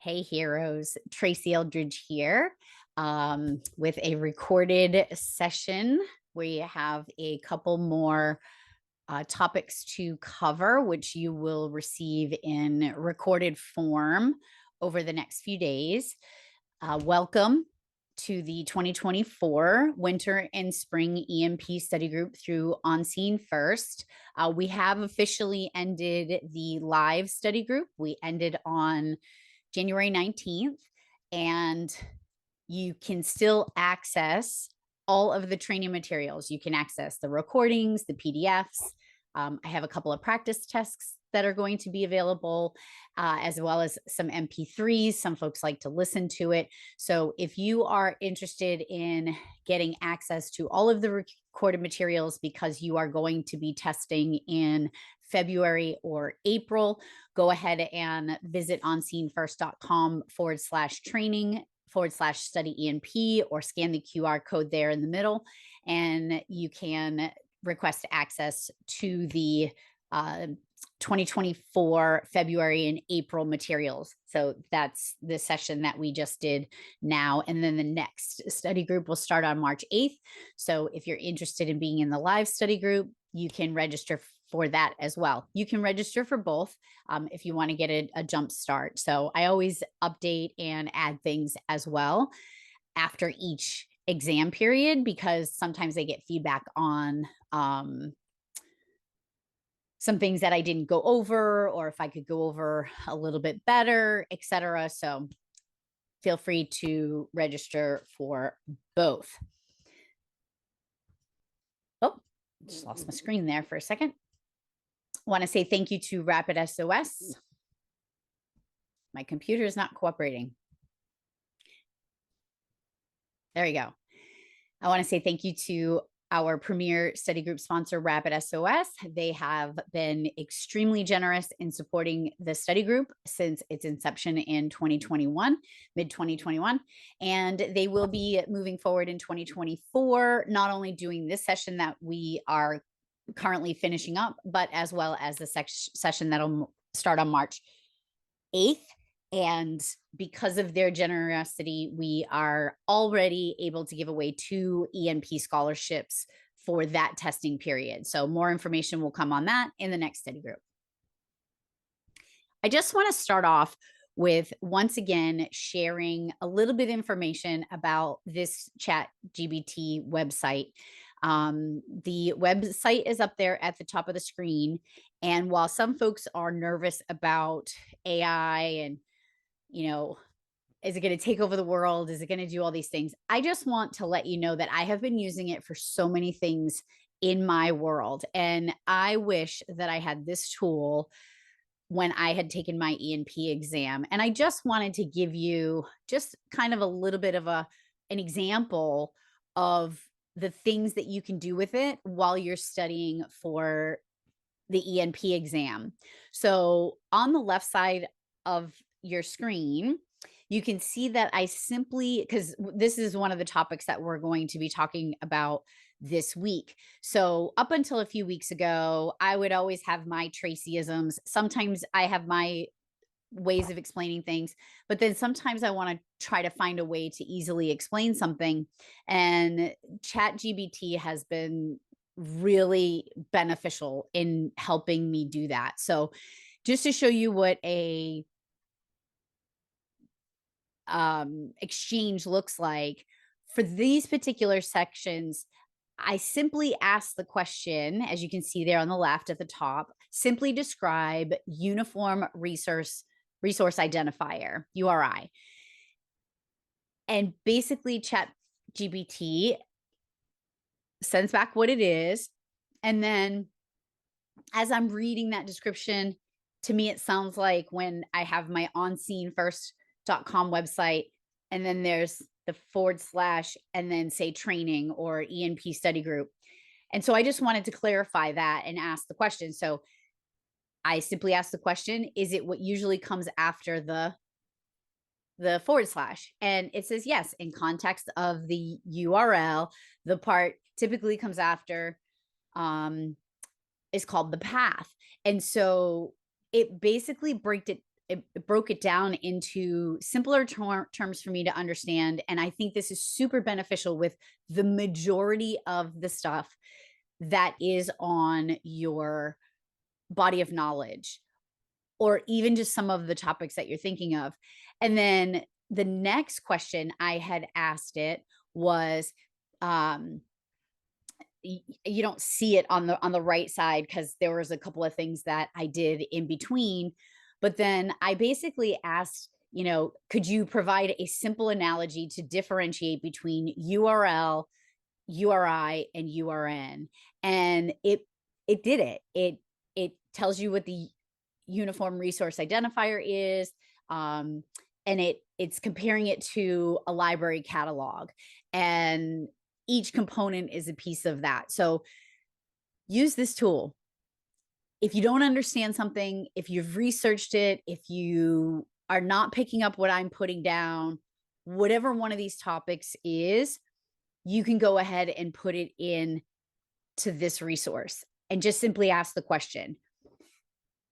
Hey heroes, Tracy Eldridge here with a recorded session. We have a couple more topics to cover, which you will receive in recorded form over the next few days. Welcome to the 2024 Winter and Spring ENP Study Group through On Scene First. We have officially ended the live study group. We ended on January 19th, and you can still access all of the training materials. You can access the recordings, the PDFs. I have a couple of practice tests that are going to be available, as well as some MP3s. Some folks like to listen to it. So if you are interested in getting access to all of the recorded materials because you are going to be testing in February or April, go ahead and visit onscenefirst.com/training/study ENP or scan the QR code there in the middle, and you can request access to the 2024 February and April materials. So that's the session that we just did now. And then the next study group will start on March 8th. So if you're interested in being in the live study group, you can register for that as well. You can register for both if you want to get a jump start. So I always update and add things as well after each exam period, because sometimes they get feedback on some things that I didn't go over, or if I could go over a little bit better, etc. So feel free to register for both. Oh, just lost my screen there for a second. I want to say thank you to Rapid SOS. My computer is not cooperating. There you go. I want to say thank you to our premier study group sponsor, Rapid SOS. They have been extremely generous in supporting the study group since its inception in 2021, mid-2021. And they will be moving forward in 2024, not only doing this session that we are currently finishing up, but as well as the session that'll start on March 8th. And because of their generosity, we are already able to give away 2 ENP scholarships for that testing period. So more information will come on that in the next study group. I just want to start off with, once again, sharing a little bit of information about this ChatGPT website. The website is up there at the top of the screen. And while some folks are nervous about AI and, is it going to take over the world? Is it going to do all these things? I just want to let you know that I have been using it for so many things in my world. And I wish that I had this tool when I had taken my ENP exam. And I just wanted to give you just kind of a little bit of an example of the things that you can do with it while you're studying for the ENP exam. So on the left side of your screen, you can see that I simply, because this is one of the topics that we're going to be talking about this week. So up until a few weeks ago, I would always have my Tracyisms. Sometimes I have my ways of explaining things, but then sometimes I want to try to find a way to easily explain something. And ChatGPT has been really beneficial in helping me do that. So just to show you what a exchange looks like for these particular sections, I simply ask the question, as you can see there on the left at the top, simply describe uniform resource identifier, URI. And basically ChatGPT sends back what it is. And then as I'm reading that description, to me, it sounds like when I have my onscenefirst.com website, and then there's the / and then say training or ENP study group. And so I just wanted to clarify that and ask the question. So I simply ask the question, is it what usually comes after the / and it says yes. In context of the URL, the part typically comes after is called the path. And so it basically it broke it down into simpler terms for me to understand. And I think this is super beneficial with the majority of the stuff that is on your body of knowledge, or even just some of the topics that you're thinking of. And then the next question I had asked it was, you don't see it on the right side because there was a couple of things that I did in between. But then I basically asked, could you provide a simple analogy to differentiate between URL, URI, and URN? And it did it. It tells you what the uniform resource identifier is, and it's comparing it to a library catalog, and each component is a piece of that. So use this tool. If you don't understand something, if you've researched it, if you are not picking up what I'm putting down, whatever one of these topics is, you can go ahead and put it in to this resource and just simply ask the question.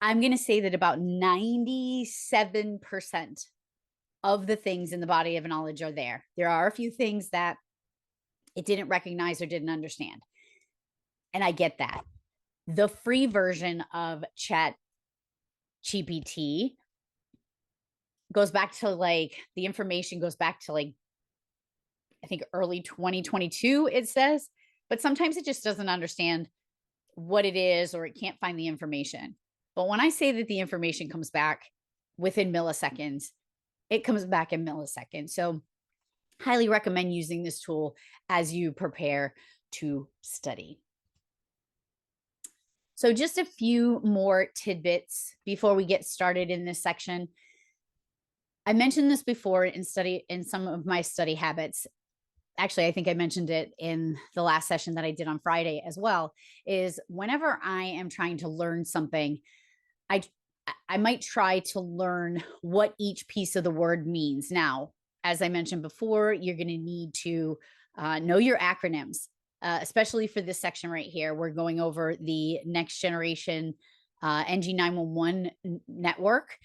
I'm going to say that about 97% of the things in the body of knowledge are there. There are a few things that it didn't recognize or didn't understand. And I get that. The free version of Chat GPT goes back to the information goes back to I think early 2022, it says, but sometimes it just doesn't understand what it is, or it can't find the information. But when I say that the information comes back within milliseconds, it comes back in milliseconds. So highly recommend using this tool as you prepare to study. So just a few more tidbits before we get started in this section. I mentioned this before in some of my study habits. Actually, I think I mentioned it in the last session that I did on Friday as well, is whenever I am trying to learn something, I might try to learn what each piece of the word means. Now, as I mentioned before, you're going to need to know your acronyms, especially for this section right here. We're going over the next generation NG9 network.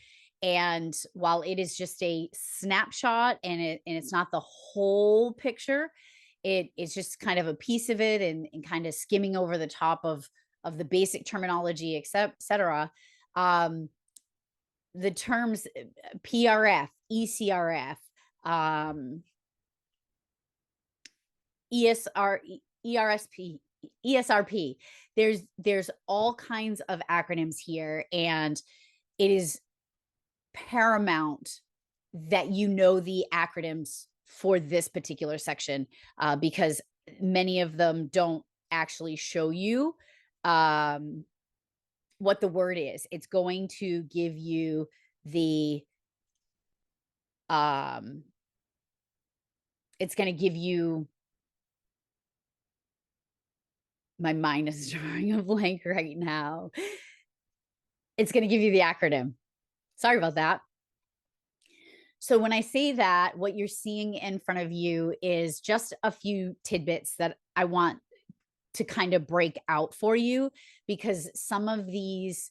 And while it is just a snapshot and it's not the whole picture, it's just kind of a piece of it, and kind of skimming over the top of the basic terminology, et cetera. The terms PRF, ECRF, ESRP. There's all kinds of acronyms here, and it is paramount that you know the acronyms for this particular section, because many of them don't actually show you what the word is. It's going to give you it's going to give you, my mind is drawing a blank right now. It's going to give you the acronym. Sorry about that. So when I say that, what you're seeing in front of you is just a few tidbits that I want to kind of break out for you, because some of these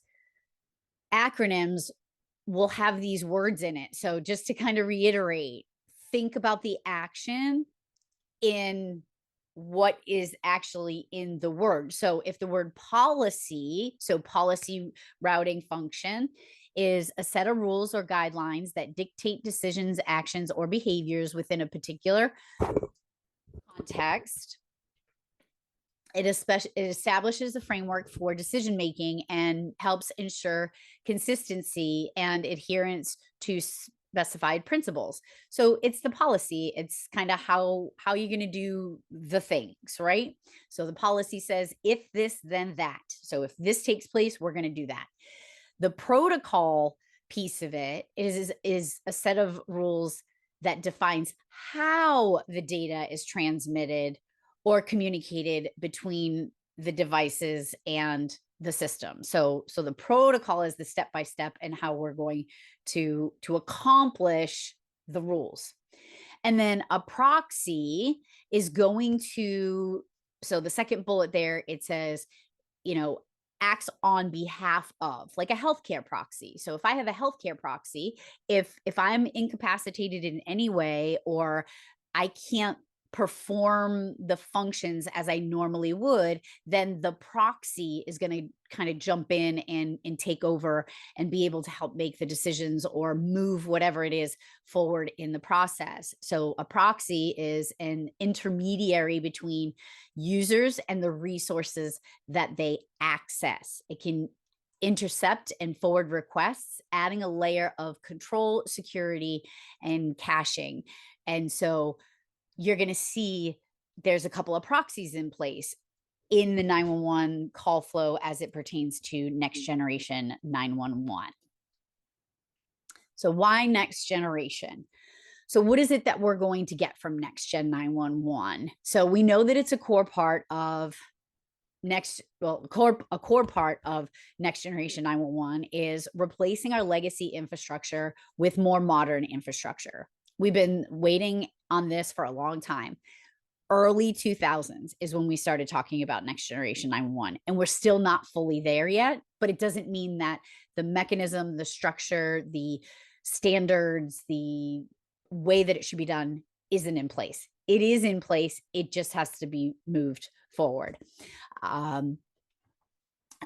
acronyms will have these words in it. So just to kind of reiterate, think about the action in what is actually in the word. So if the word policy, so policy routing function, is a set of rules or guidelines that dictate decisions, actions, or behaviors within a particular context. It establishes a framework for decision making and helps ensure consistency and adherence to specified principles. So it's the policy. It's kind of how you're going to do the things, right? So the policy says, if this, then that. So if this takes place, we're going to do that. The protocol piece of it is a set of rules that defines how the data is transmitted or communicated between the devices and the system. So the protocol is the step-by-step and how we're going to accomplish the rules. And then a proxy is going to, so the second bullet there, it says, acts on behalf of, like a healthcare proxy. So if I have a healthcare proxy, if I'm incapacitated in any way, or I can't perform the functions as I normally would, then the proxy is going to kind of jump in and take over and be able to help make the decisions or move whatever it is forward in the process. So a proxy is an intermediary between users and the resources that they access. It can intercept and forward requests, adding a layer of control, security, and caching. And so you're going to see there's a couple of proxies in place in the 911 call flow as it pertains to next generation 911. So why next generation? So what is it that we're going to get from next gen 911? So we know that it's a core part of a core part of next generation 911 is replacing our legacy infrastructure with more modern infrastructure. We've been waiting on this for a long time. Early 2000s is when we started talking about next generation 911, and we're still not fully there yet, but it doesn't mean that the mechanism, the structure, the standards, the way that it should be done isn't in place. It is in place. It just has to be moved forward.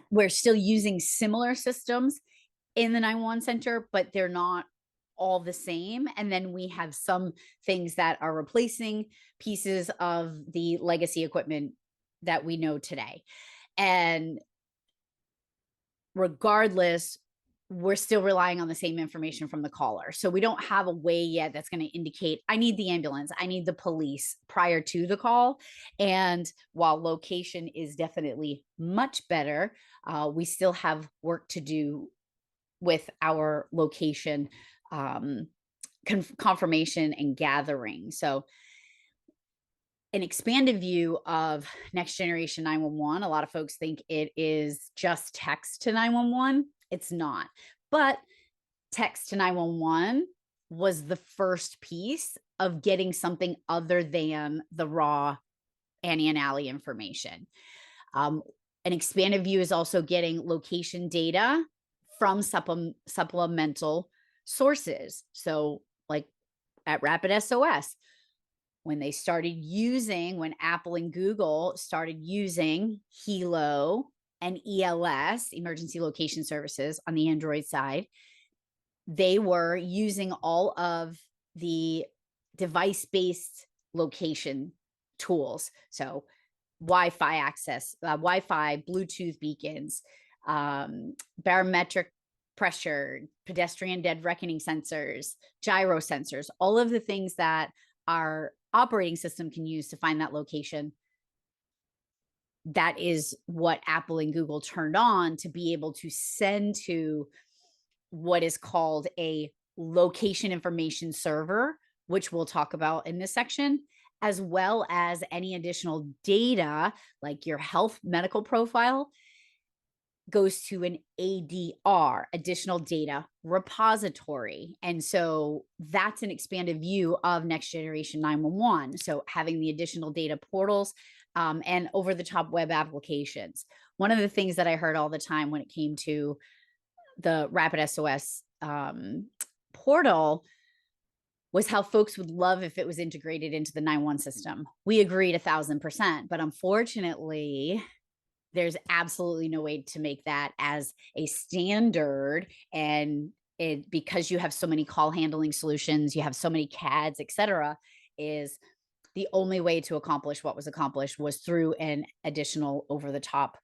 We're still using similar systems in the 911 center, but they're not all the same. And then we have some things that are replacing pieces of the legacy equipment that we know today. And regardless, we're still relying on the same information from the caller. So we don't have a way yet that's going to indicate, I need the ambulance, I need the police prior to the call. And while location is definitely much better, we still have work to do with our location confirmation and gathering. So an expanded view of next generation 911, a lot of folks think it is just text to 911. It's not. But text to 911 was the first piece of getting something other than the raw Annie and Allie information. An expanded view is also getting location data from supplemental sources. So like at Rapid SOS, when Apple and Google started using Helo and ELS, emergency location services, on the Android side, they were using all of the device-based location tools. So Wi-Fi access, Wi-Fi, Bluetooth beacons, barometric pressure, pedestrian dead reckoning sensors, gyro sensors, all of the things that our operating system can use to find that location. That is what Apple and Google turned on to be able to send to what is called a location information server, which we'll talk about in this section, as well as any additional data like your health medical profile goes to an ADR, additional data repository. And so that's an expanded view of next generation 911. So having the additional data portals and over the top web applications. One of the things that I heard all the time when it came to the Rapid SOS portal was how folks would love if it was integrated into the 911 system. We agreed 1,000%, but unfortunately, there's absolutely no way to make that as a standard. And because you have so many call handling solutions, you have so many CADs, et cetera, is the only way to accomplish what was accomplished was through an additional over-the-top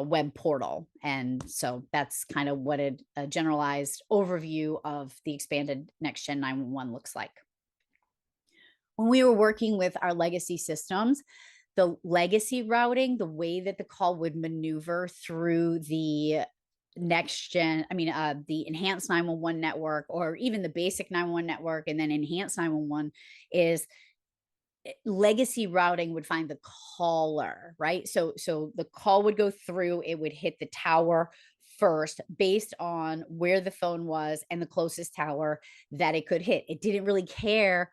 web portal. And so that's kind of what a generalized overview of the expanded Next Gen 911 looks like. When we were working with our legacy systems, the legacy routing, the way that the call would maneuver through the the enhanced 911 network, or even the basic 911 network, and then enhanced 911, is legacy routing would find the caller, right? So the call would go through, it would hit the tower first based on where the phone was and the closest tower that it could hit. It didn't really care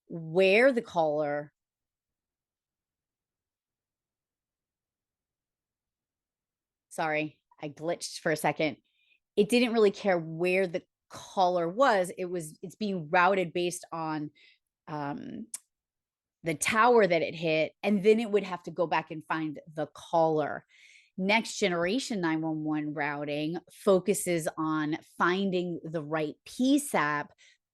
where the caller sorry, I glitched for a second. It didn't really care where the caller was. It's being routed based on um, the tower that it hit, and then it would have to go back and find the caller. Next generation 911 routing focuses on finding the right PSAP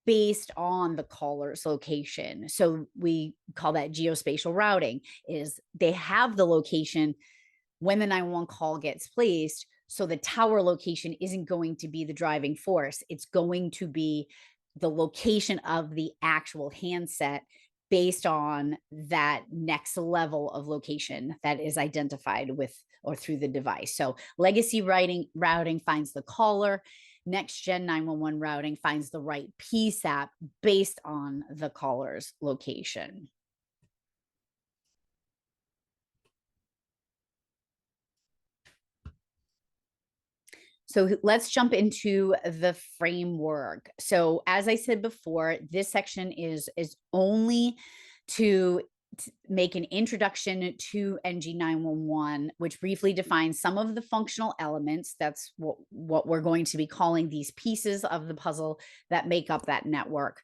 based on the caller's location. So we call that geospatial routing. Is they have the location when the 911 call gets placed, so the tower location isn't going to be the driving force. It's going to be the location of the actual handset based on that next level of location that is identified with or through the device. So legacy routing finds the caller. Next gen 911 routing finds the right PSAP based on the caller's location. So let's jump into the framework. So as I said before, this section is only to make an introduction to NG911, which briefly defines some of the functional elements. That's what we're going to be calling these pieces of the puzzle that make up that network.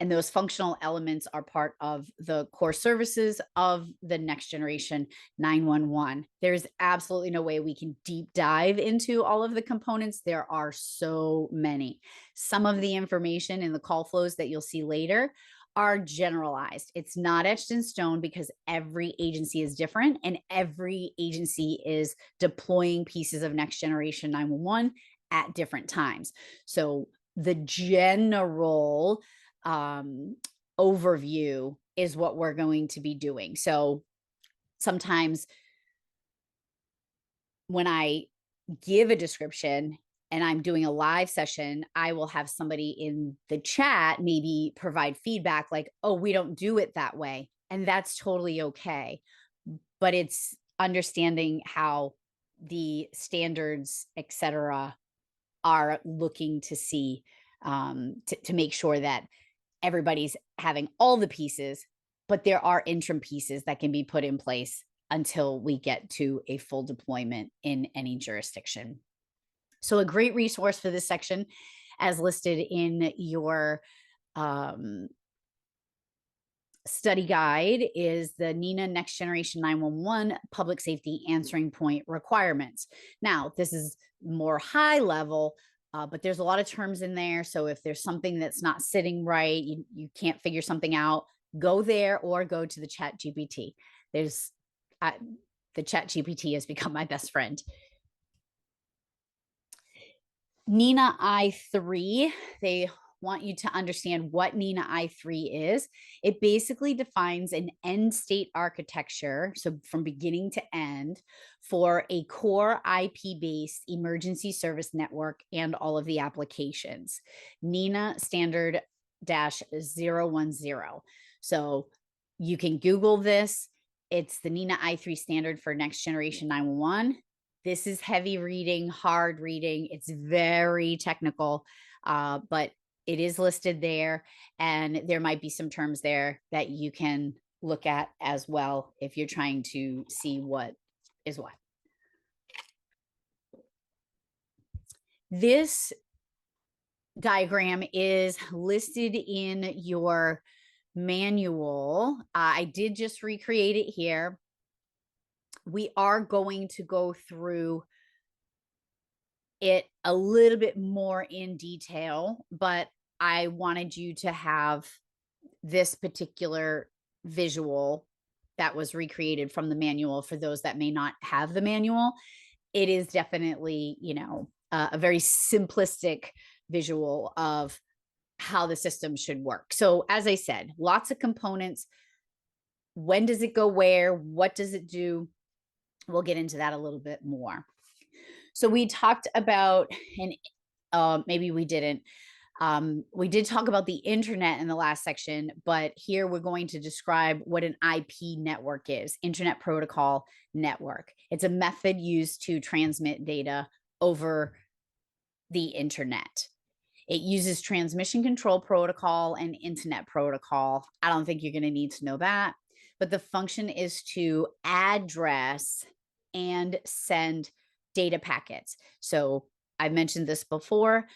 And those functional elements are part of the core services of the next generation 911. There's absolutely no way we can deep dive into all of the components. There are so many. Some of the information in the call flows that you'll see later are generalized. It's not etched in stone because every agency is different and every agency is deploying pieces of next generation 911 at different times. So the general overview is what we're going to be doing. So sometimes when I give a description and I'm doing a live session, I will have somebody in the chat maybe provide feedback like, oh, we don't do it that way. And that's totally okay. But it's understanding how the standards, et cetera, are looking to see to make sure that everybody's having all the pieces, but there are interim pieces that can be put in place until we get to a full deployment in any jurisdiction. So a great resource for this section, as listed in your study guide, is the NENA Next Generation 911 Public Safety Answering Point Requirements. Now, this is more high level, but there's a lot of terms in there. So if there's something that's not sitting right, you can't figure something out, go there or go to the chat GPT. There's the chat GPT has become my best friend. NENA I3, they want you to understand what NENA I3 is. It basically defines an end state architecture, so from beginning to end, for a core IP-based emergency service network and all of the applications. NENA standard -010. So you can Google this. It's the NENA I3 standard for next generation 911. This is heavy reading, hard reading. It's very technical, but it is listed there, and there might be some terms there that you can look at as well if you're trying to see what is what. This diagram is listed in your manual. I did just recreate it here. We are going to go through it a little bit more in detail, but I wanted you to have this particular visual that was recreated from the manual for those that may not have the manual. It is definitely, a very simplistic visual of how the system should work. So as I said, lots of components. When does it go where? What does it do? We'll get into that a little bit more. So we talked about, and maybe we didn't, we did talk about the internet in the last section, but here we're going to describe what an IP network is, Internet Protocol Network. It's a method used to transmit data over the internet. It uses transmission control protocol and internet protocol. I don't think you're going to need to know that, but the function is to address and send data packets. So I've mentioned this before.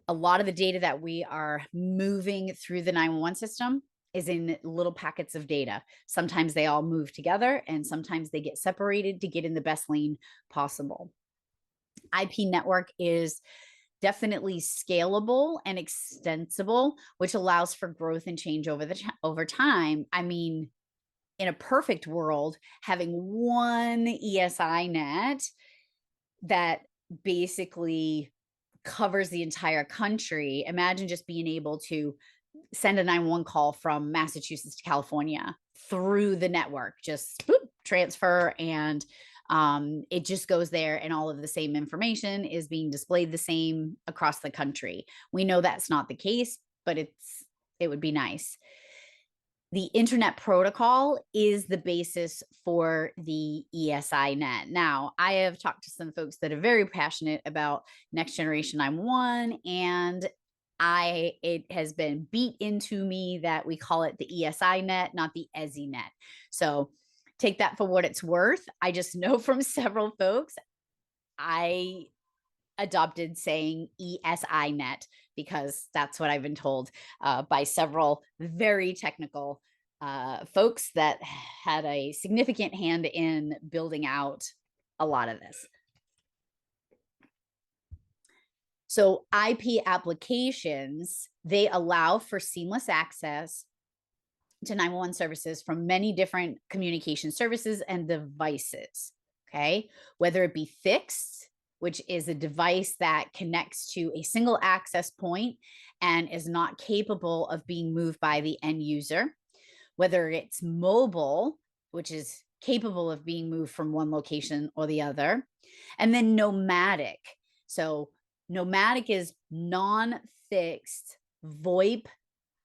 A lot of the data that we are moving through the 911 system is in little packets of data. Sometimes they all move together and sometimes they get separated to get in the best lane possible. IP network is definitely scalable and extensible, which allows for growth and change over time. I mean, in a perfect world, having one ESI net that basically covers the entire country. Imagine just being able to send a 911 call from Massachusetts to California through the network, just boop, transfer, and it just goes there, and all of the same information is being displayed the same across the country. We know that's not the case, but it would be nice. The internet protocol is the basis for the ESI net. Now, I have talked to some folks that are very passionate about next generation 911, and it has been beat into me that we call it the ESI net, not the ESI net. So take that for what it's worth. I just know from several folks, I adopted saying ESI net because that's what I've been told by several very technical folks that had a significant hand in building out a lot of this. So IP applications, they allow for seamless access to 911 services from many different communication services and devices, okay? Whether it be fixed, which is a device that connects to a single access point and is not capable of being moved by the end user, whether it's mobile, which is capable of being moved from one location or the other, and then nomadic. So nomadic is non-fixed VoIP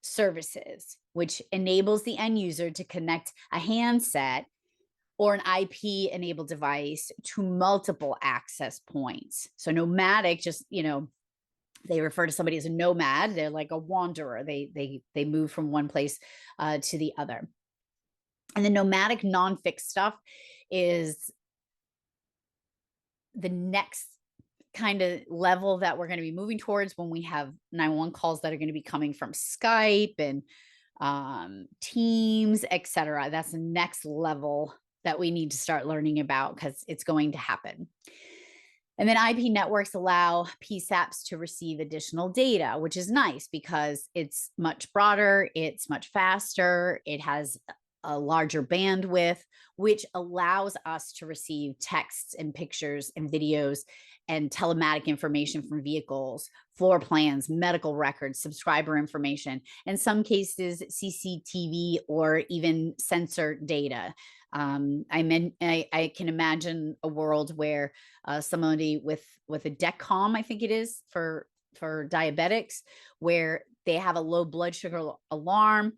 services, which enables the end user to connect a handset or an IP enabled device to multiple access points. So nomadic, just, they refer to somebody as a nomad. They're like a wanderer. They move from one place to the other. And the nomadic non-fixed stuff is the next kind of level that we're going to be moving towards when we have 911 calls that are going to be coming from Skype and Teams, etc. That's the next level that we need to start learning about because it's going to happen. And then IP networks allow PSAPs to receive additional data, which is nice because it's much broader, it's much faster, it has a larger bandwidth, which allows us to receive texts and pictures and videos and telematic information from vehicles, floor plans, medical records, subscriber information, in some cases, CCTV or even sensor data. I can imagine a world where somebody with a DECOM, I think it is for diabetics, where they have a low blood sugar alarm.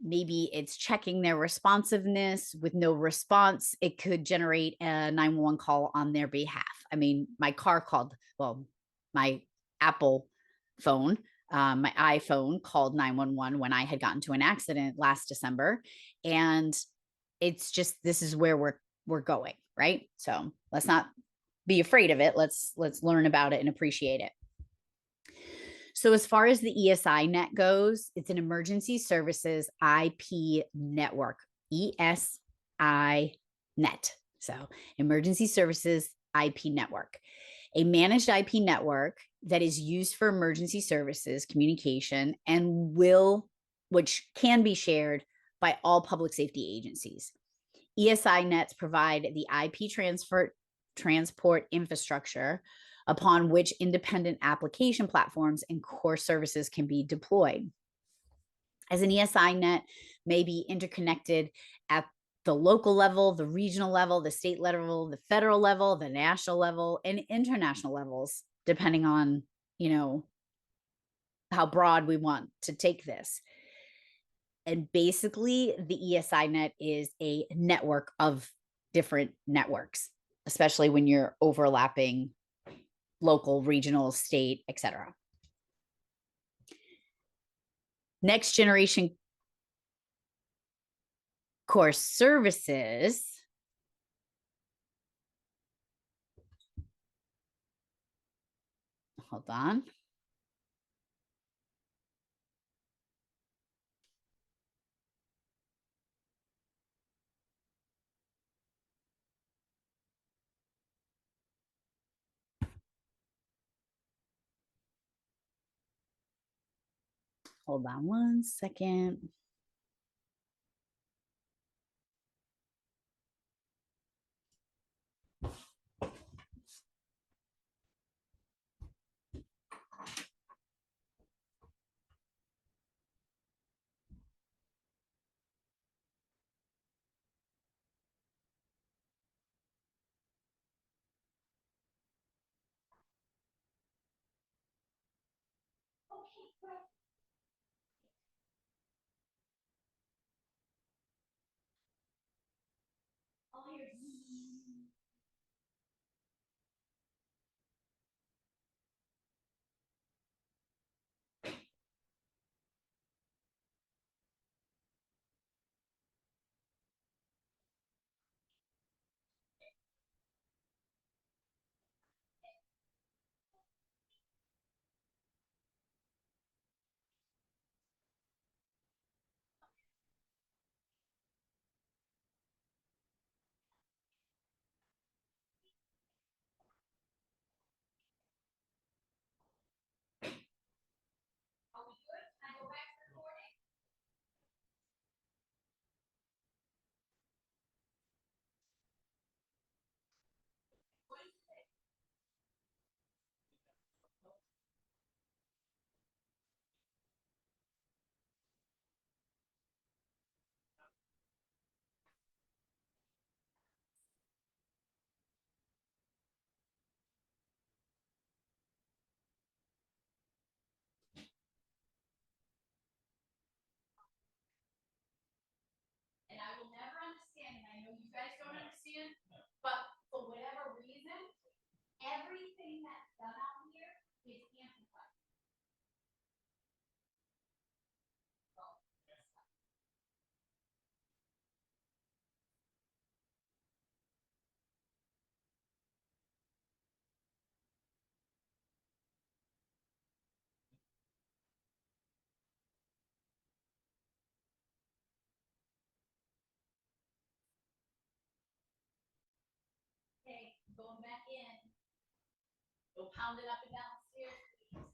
Maybe it's checking their responsiveness. With no response, it could generate a 911 call on their behalf. I mean, my car called, well, my Apple phone, my iPhone called 911 when I had gotten to an accident last December. And it's just, this is where we're going, right? So let's not be afraid of it. Let's learn about it and appreciate it. So as far as the ESI net goes, it's an emergency services IP network, ESI net. So emergency services IP network, a managed IP network that is used for emergency services communication and which can be shared by all public safety agencies. ESI nets provide the IP transport infrastructure upon which independent application platforms and core services can be deployed. As an ESI net may be interconnected at the local level, the regional level, the state level, the federal level, the national level, and international levels, depending on, how broad we want to take this. And basically, the ESI net is a network of different networks, especially when you're overlapping local, regional, state, etc. Next generation core services Hold on. Hold on one second. And I will never understand, and I know you guys don't understand, but for whatever reason, everything that's done out here is amplified. Okay, going back in. Go pound it up and down the stairs, please.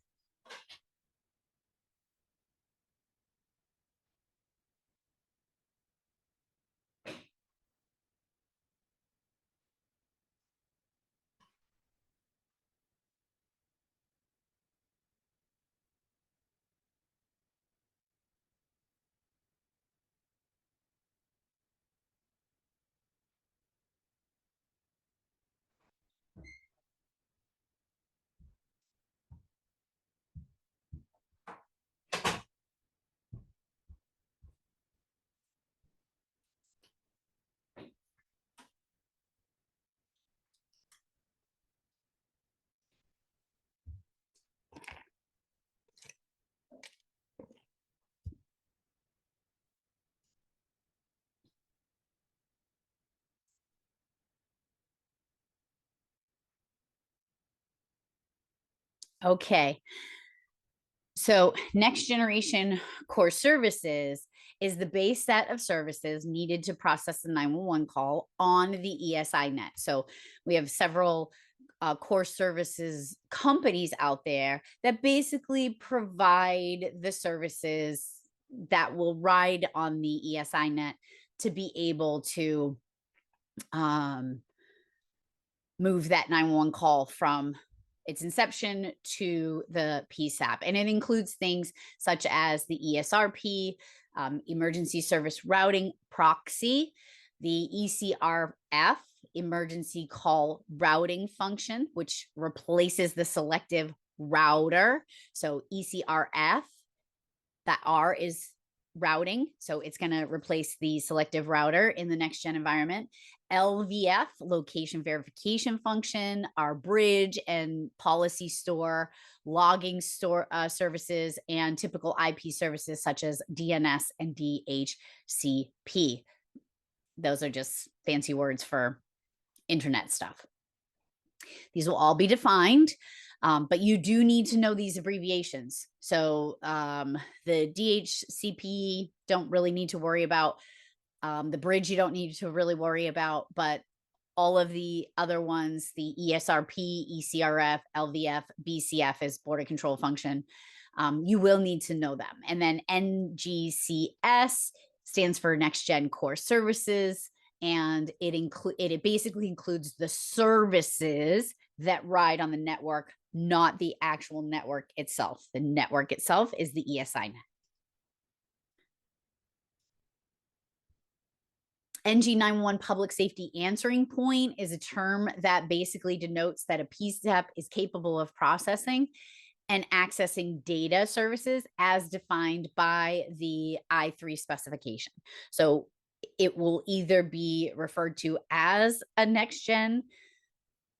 Okay. So, next generation core services is the base set of services needed to process the 911 call on the ESI net. So, we have several core services companies out there that basically provide the services that will ride on the ESI net to be able to move that 911 call from its inception to the PSAP. And it includes things such as the ESRP, emergency service routing proxy, the ECRF, emergency call routing function, which replaces the selective router. So ECRF, that R is routing. So it's going to replace the selective router in the next gen environment. LVF, location verification function, our bridge and policy store, logging store services, and typical IP services such as DNS and DHCP. Those are just fancy words for internet stuff. These will all be defined But you do need to know these abbreviations. So the DHCP don't really need to worry about. The bridge you don't need to really worry about, but all of the other ones, the ESRP, ECRF, LVF, BCF is border control function. You will need to know them. And then NGCS stands for Next Gen Core Services, and it basically includes the services that ride on the network, not the actual network itself. The network itself is the ESI net. NG9 public safety answering point is a term that basically denotes that a PSAP is capable of processing and accessing data services as defined by the I3 specification. So it will either be referred to as a next gen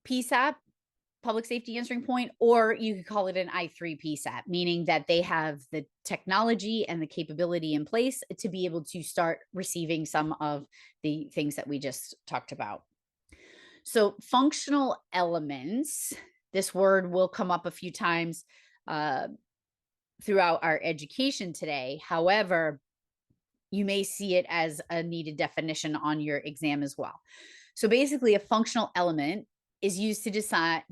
PSAP, public safety answering point, or you could call it an I3 PSAP, meaning that they have the technology and the capability in place to be able to start receiving some of the things that we just talked about. So functional elements, this word will come up a few times throughout our education today. However, you may see it as a needed definition on your exam as well. So basically, a functional element is used to decide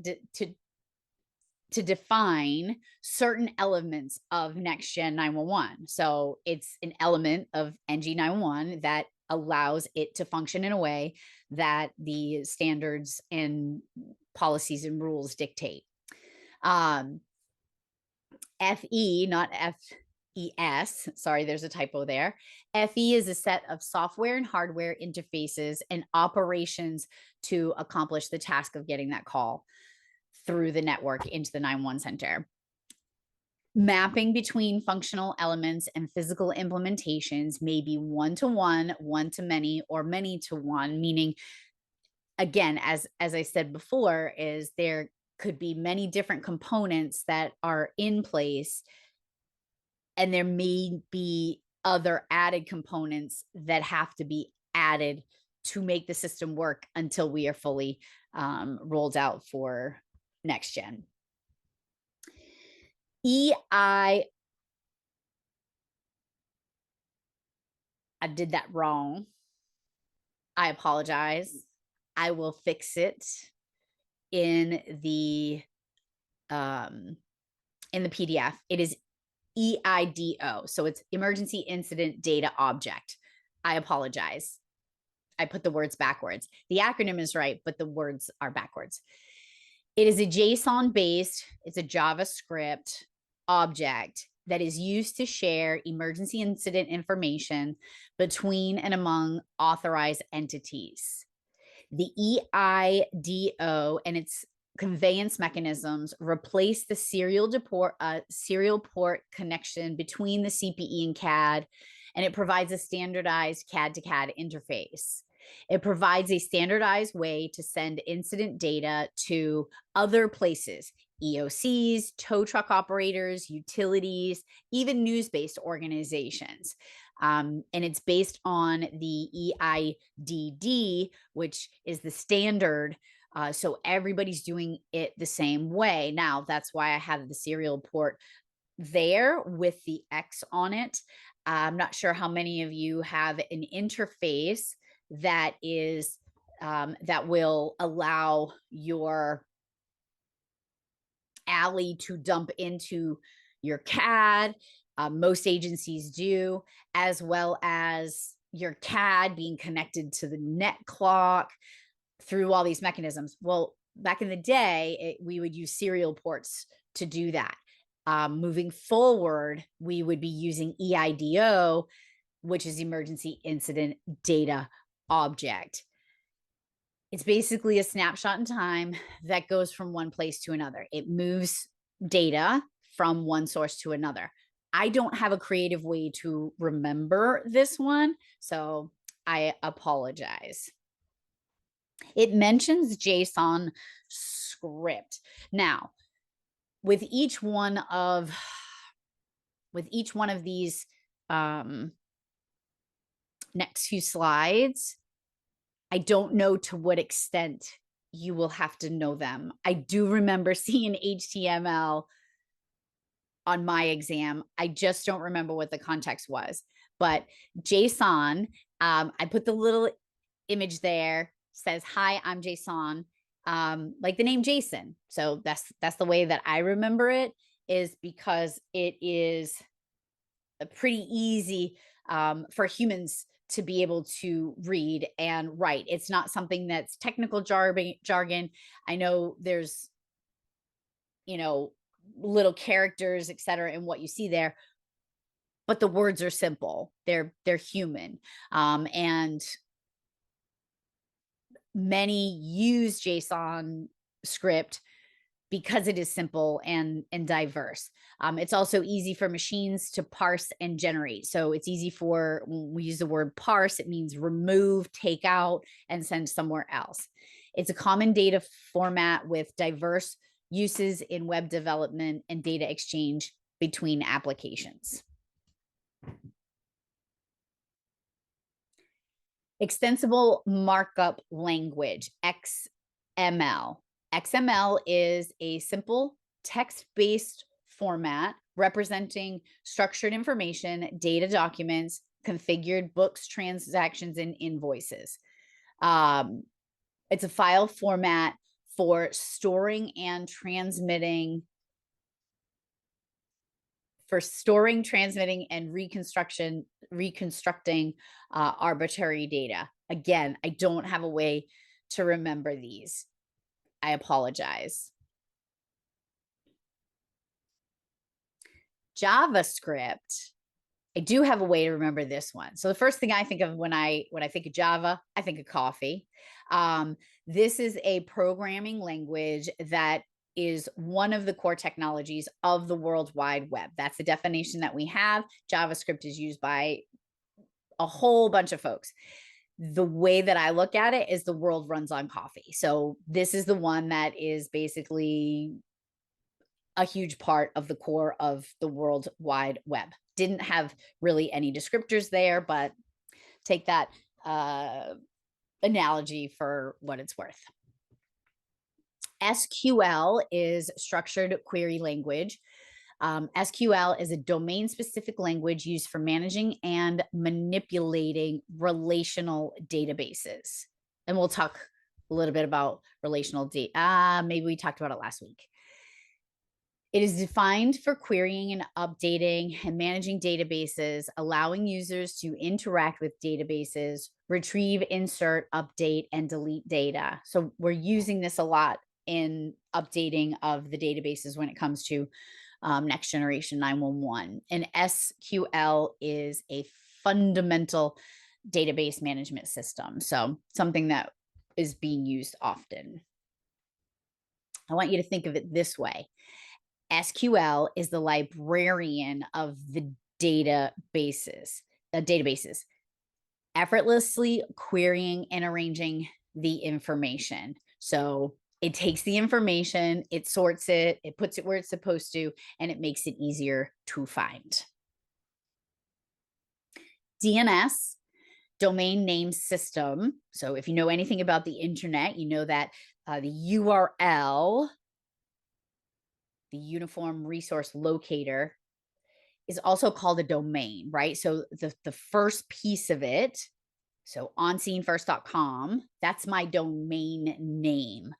to define certain elements of Next Gen 911. So it's an element of NG911 that allows it to function in a way that the standards and policies and rules dictate. FE, not FES, sorry, there's a typo there. FE is a set of software and hardware interfaces and operations to accomplish the task of getting that call through the network into the 911 center. Mapping between functional elements and physical implementations may be one-to-one, one-to-many, or many-to-one, meaning, again, as I said before, is there could be many different components that are in place, and there may be other added components that have to be added to make the system work until we are fully rolled out for next gen. I did that wrong. I apologize. I will fix it in the PDF. It is EIDO. So it's Emergency Incident Data Object. I apologize. I put the words backwards. The acronym is right, but the words are backwards. It is a JSON-based, it's a JavaScript object that is used to share emergency incident information between and among authorized entities. The EIDO and its conveyance mechanisms replace the serial port connection between the CPE and CAD, and it provides a standardized CAD to CAD interface. It provides a standardized way to send incident data to other places, EOCs, tow truck operators, utilities, even news-based organizations. And it's based on the EIDD, which is the standard. So everybody's doing it the same way. Now, that's why I have the serial port there with the X on it. I'm not sure how many of you have an interface that is that will allow your alley to dump into your CAD. Most agencies do, as well as your CAD being connected to the net clock through all these mechanisms. Well, back in the day, we would use serial ports to do that. Moving forward, we would be using EIDO, which is Emergency Incident Data Object. It's basically a snapshot in time that goes from one place to another. It moves data from one source to another. I don't have a creative way to remember this one, so I apologize. It mentions JSON script. Now, with each one of these next few slides, I don't know to what extent you will have to know them. I do remember seeing HTML on my exam. I just don't remember what the context was. But JSON, I put the little image there, says, "Hi, I'm Jason," like the name Jason. So that's the way that I remember it, is because it is pretty easy for humans to be able to read and write. It's not something that's technical jargon. I know there's, little characters, et cetera, and what you see there, but the words are simple. They're human. And many use JSON script because it is simple and diverse. It's also easy for machines to parse and generate. So it's easy for, when we use the word parse, it means remove, take out, and send somewhere else. It's a common data format with diverse uses in web development and data exchange between applications. Extensible markup language, XML. XML is a simple text-based format representing structured information, data documents, configured books, transactions, and invoices. It's a file format for storing and transmitting, and reconstructing arbitrary data. Again, I don't have a way to remember these. I apologize. JavaScript, I do have a way to remember this one. So the first thing I think of when I think of Java, I think of coffee. This is a programming language that is one of the core technologies of the World Wide Web. That's the definition that we have. JavaScript is used by a whole bunch of folks. The way that I look at it is the world runs on coffee. So this is the one that is basically a huge part of the core of the World Wide Web. Didn't have really any descriptors there, but take that analogy for what it's worth. SQL is structured query language. SQL is a domain-specific language used for managing and manipulating relational databases. And we'll talk a little bit about relational data. Maybe we talked about it last week. It is defined for querying and updating and managing databases, allowing users to interact with databases, retrieve, insert, update, and delete data. So we're using this a lot in updating of the databases when it comes to Next Generation 911. And SQL is a fundamental database management system. So something that is being used often. I want you to think of it this way. SQL is the librarian of the databases, effortlessly querying and arranging the information. So it takes the information, it sorts it, it puts it where it's supposed to, and it makes it easier to find. DNS, domain name system. So if you know anything about the internet, you know that the URL, the Uniform Resource Locator, is also called a domain, right? So the first piece of it, so onscenefirst.com, that's my domain name.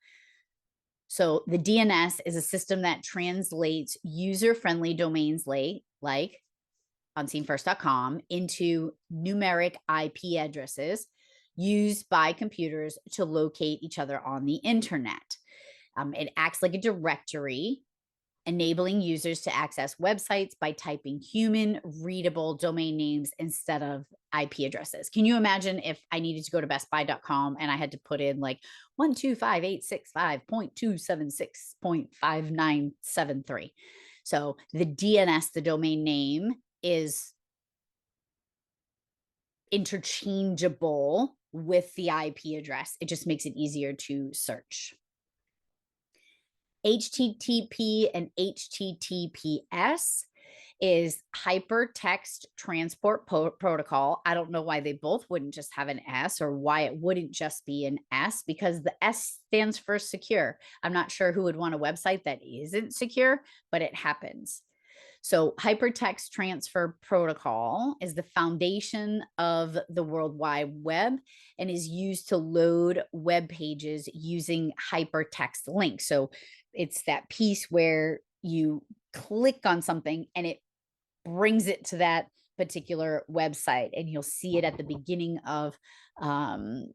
So the DNS is a system that translates user-friendly domains like onscenefirst.com into numeric IP addresses used by computers to locate each other on the internet. It acts like a directory, enabling users to access websites by typing human readable domain names instead of IP addresses. Can you imagine if I needed to go to bestbuy.com and I had to put in like 125.865.276.5973? So the DNS, the domain name, is interchangeable with the IP address. It just makes it easier to search. HTTP and HTTPS is Hypertext Transport Protocol. I don't know why they both wouldn't just have an S, or why it wouldn't just be an S, because the S stands for secure. I'm not sure who would want a website that isn't secure, but it happens. So Hypertext Transfer Protocol is the foundation of the World Wide Web and is used to load web pages using hypertext links. So it's that piece where you click on something and it brings it to that particular website, and you'll see it at the beginning of the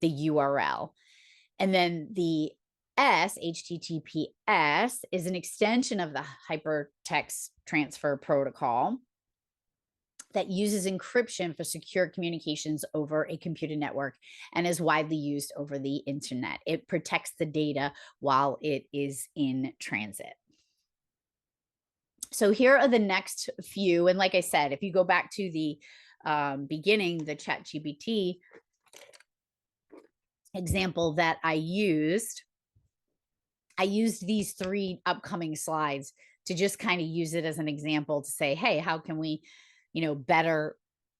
URL. And then the S, HTTPS, is an extension of the Hypertext Transfer Protocol that uses encryption for secure communications over a computer network and is widely used over the internet. It protects the data while it is in transit. So here are the next few. And like I said, if you go back to the beginning, the ChatGPT example that I used these 3 upcoming slides to just kind of use it as an example to say, hey, how can we, better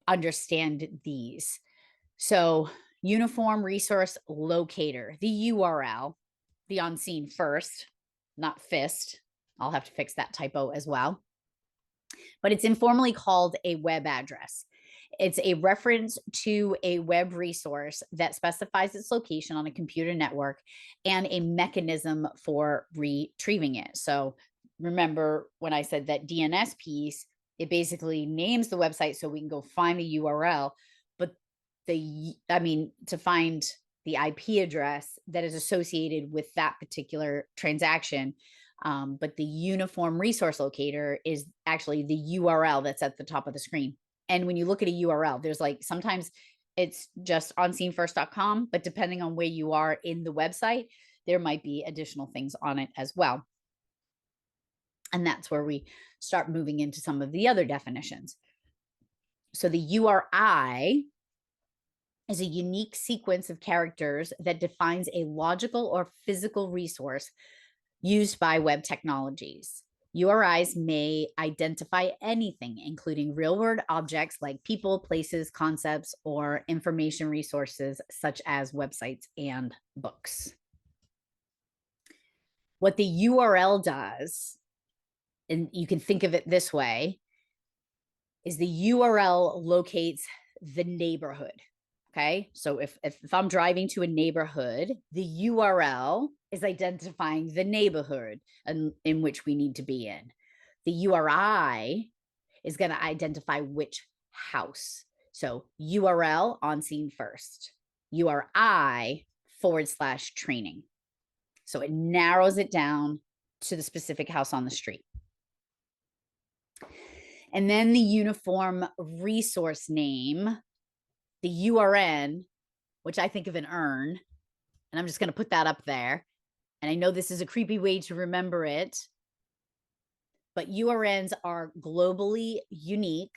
understand these? So Uniform Resource Locator, the URL, the on scene first, not FIST. I'll have to fix that typo as well. But it's informally called a web address. It's a reference to a web resource that specifies its location on a computer network and a mechanism for retrieving it. So remember when I said that DNS piece, it basically names the website so we can go find the URL, but to find the IP address that is associated with that particular transaction. But the Uniform Resource Locator is actually the URL that's at the top of the screen. And when you look at a URL, there's sometimes it's just onscenefirst.com, but depending on where you are in the website, there might be additional things on it as well. And that's where we start moving into some of the other definitions. So the URI is a unique sequence of characters that defines a logical or physical resource used by web technologies. URIs may identify anything, including real-world objects like people, places, concepts, or information resources such as websites and books. What the URL does, and you can think of it this way, is the URL locates the neighborhood. Okay, so if I'm driving to a neighborhood, the URL is identifying the neighborhood in which we need to be in. The URI is going to identify which house. So URL on scene first, URI / training. So it narrows it down to the specific house on the street. And then the uniform resource name, the URN, which I think of an urn, and I'm just going to put that up there. And I know this is a creepy way to remember it, but URNs are globally unique,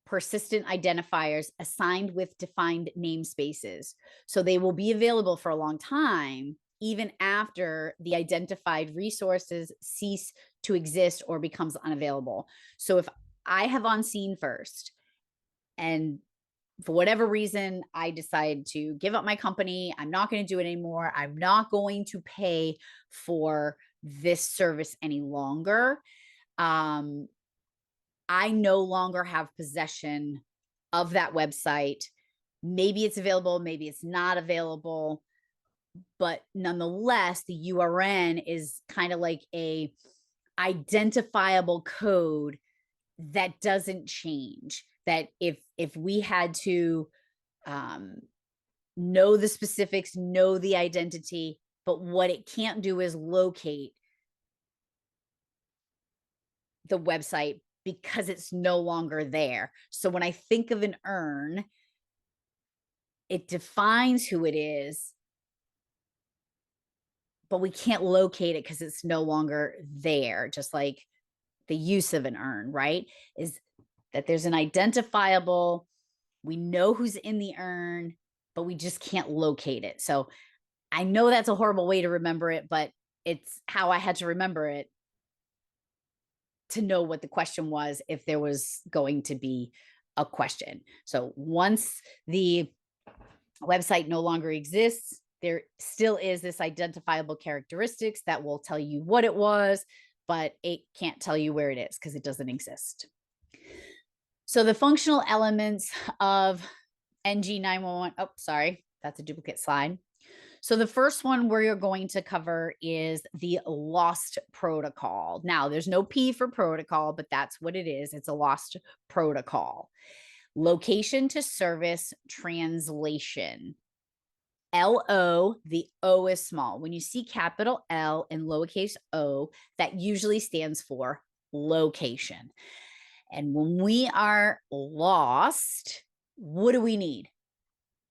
persistent identifiers assigned with defined namespaces. So they will be available for a long time, even after the identified resources cease to exist or becomes unavailable. So if I have on scene first, and for whatever reason, I decide to give up my company, I'm not going to do it anymore, I'm not going to pay for this service any longer, I no longer have possession of that website. Maybe it's available, maybe it's not available, but nonetheless, the URN is kind of like a identifiable code that doesn't change. That if we had to know the specifics, know the identity, but what it can't do is locate the website because it's no longer there. So when I think of an urn, it defines who it is, but we can't locate it because it's no longer there. Just like the use of an urn, right? Is that there's an identifiable, we know who's in the urn, but we just can't locate it. So I know that's a horrible way to remember it, but it's how I had to remember it to know what the question was if there was going to be a question. So once the website no longer exists, there still is this identifiable characteristics that will tell you what it was, but it can't tell you where it is because it doesn't exist. So the functional elements of NG911, oh, sorry, that's a duplicate slide. So the first one we're going to cover is the lost protocol. Now, there's no P for protocol, but that's what it is. It's a lost protocol. Location to service translation. LO, the O is small. When you see capital L and lowercase o, that usually stands for location. And when we are lost, what do we need?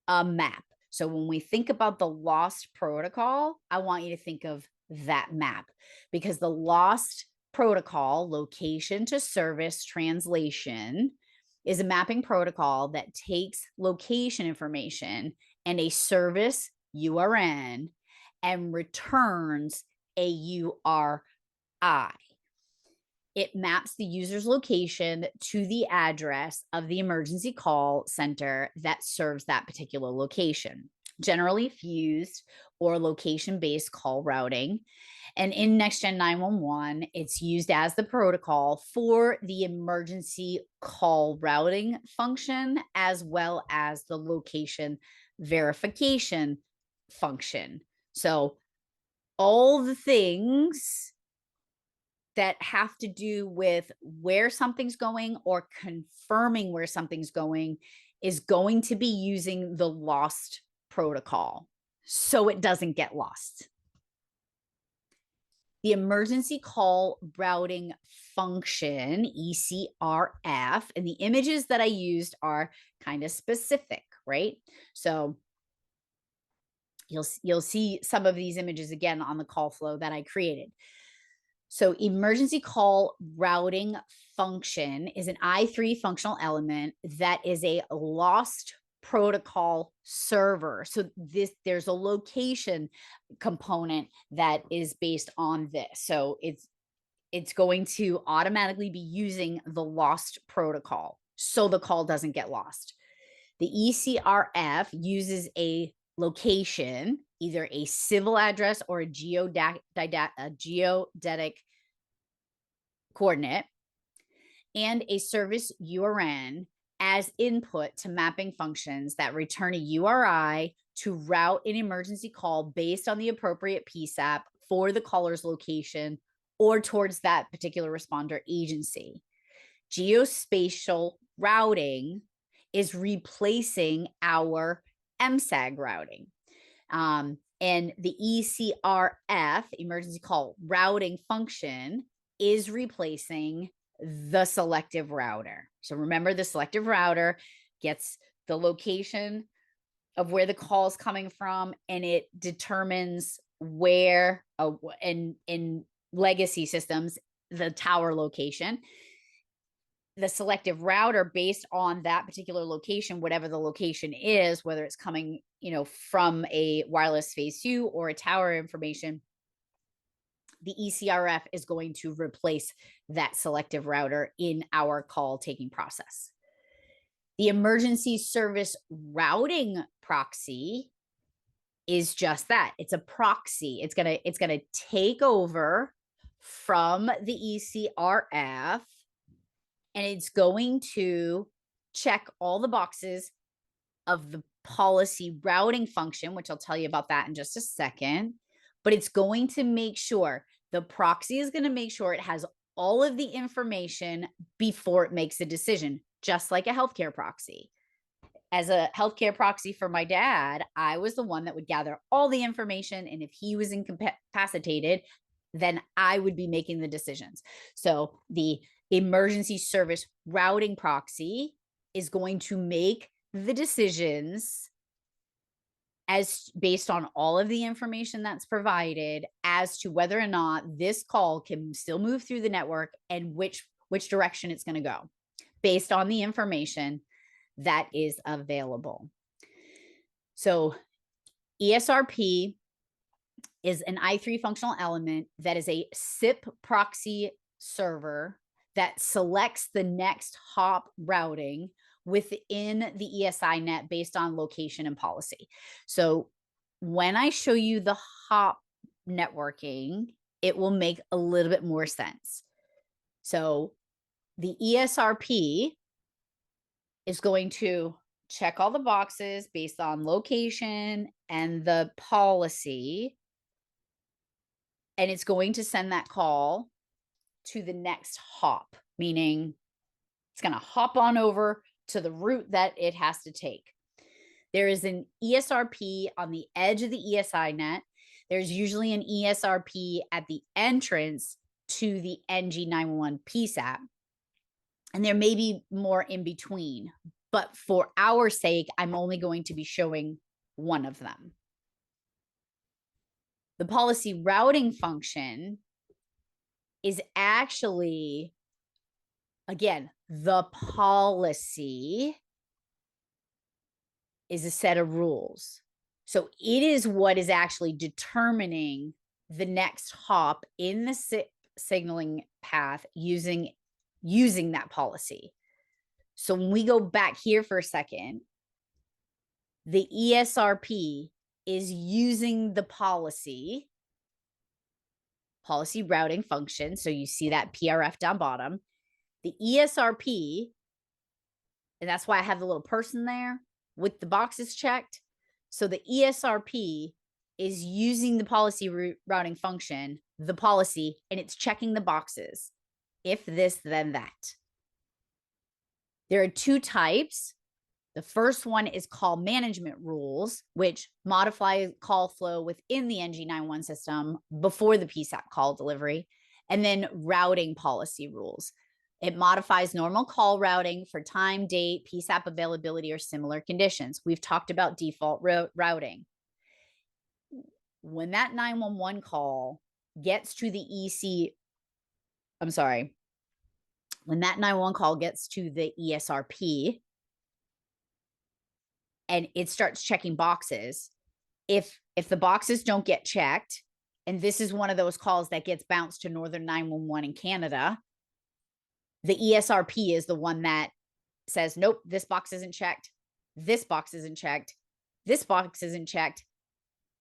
A map. So when we think about the lost protocol, I want you to think of that map, because the lost protocol, location to service translation, is a mapping protocol that takes location information and a service URN and returns a URI. It maps the user's location to the address of the emergency call center that serves that particular location, generally fused or location-based call routing. And in NextGen 911, it's used as the protocol for the emergency call routing function, as well as the location verification function. So all the things that have to do with where something's going or confirming where something's going is going to be using the lost protocol so it doesn't get lost. The emergency call routing function, ECRF, and the images that I used are kind of specific, right? So you'll see some of these images again on the call flow that I created. So emergency call routing function is an I3 functional element that is a lost protocol server. So there's a location component that is based on this. So it's going to automatically be using the lost protocol so the call doesn't get lost. The ECRF uses a location, either a civil address or a geodetic coordinate, and a service URN as input to mapping functions that return a URI to route an emergency call based on the appropriate PSAP for the caller's location or towards that particular responder agency. Geospatial routing is replacing our MSAG routing. And the ECRF, emergency call routing function, is replacing the selective router. So remember, the selective router gets the location of where the call is coming from, and it determines where, in legacy systems, the tower location. The selective router, based on that particular location, whatever the location is, whether it's coming, from a wireless phase 2 or a tower information, the ECRF is going to replace that selective router in our call taking process. The emergency service routing proxy is just that. It's a proxy. It's gonna take over from the ECRF, and it's going to check all the boxes of the policy routing function, which I'll tell you about that in just a second. But it's going to make sure, the proxy is going to make sure it has all of the information before it makes a decision, just like a healthcare proxy. As a healthcare proxy for my dad, I was the one that would gather all the information, and if he was incapacitated, then I would be making the decisions. So the emergency service routing proxy is going to make the decisions as based on all of the information that's provided as to whether or not this call can still move through the network and which direction it's going to go based on the information that is available. So ESRP is an I3 functional element that is a SIP proxy server that selects the next hop routing within the ESI net based on location and policy. So when I show you the hop networking, it will make a little bit more sense. So the ESRP is going to check all the boxes based on location and the policy, and it's going to send that call to the next hop, meaning it's going to hop on over to the route that it has to take. There is an ESRP on the edge of the ESI net. There's usually an ESRP at the entrance to the NG911 PSAP. And there may be more in between, but for our sake, I'm only going to be showing one of them. The policy routing function is actually, again, the policy is a set of rules. So it is what is actually determining the next hop in the signaling path using that policy. So when we go back here for a second, the ESRP is using the policy routing function. So you see that PRF down bottom. The ESRP, and that's why I have the little person there with the boxes checked. So the ESRP is using the policy routing function, the policy, and it's checking the boxes. If this, then that. There are two types. The first one is call management rules, which modify call flow within the NG911 system before the PSAP call delivery, and then routing policy rules. It modifies normal call routing for time, date, PSAP availability, or similar conditions. We've talked about default routing. When that 911 call gets to the when that 911 call gets to the ESRP and it starts checking boxes, if the boxes don't get checked, and this is one of those calls that gets bounced to Northern 911 in Canada, the ESRP is the one that says, nope, this box isn't checked. This box isn't checked. This box isn't checked.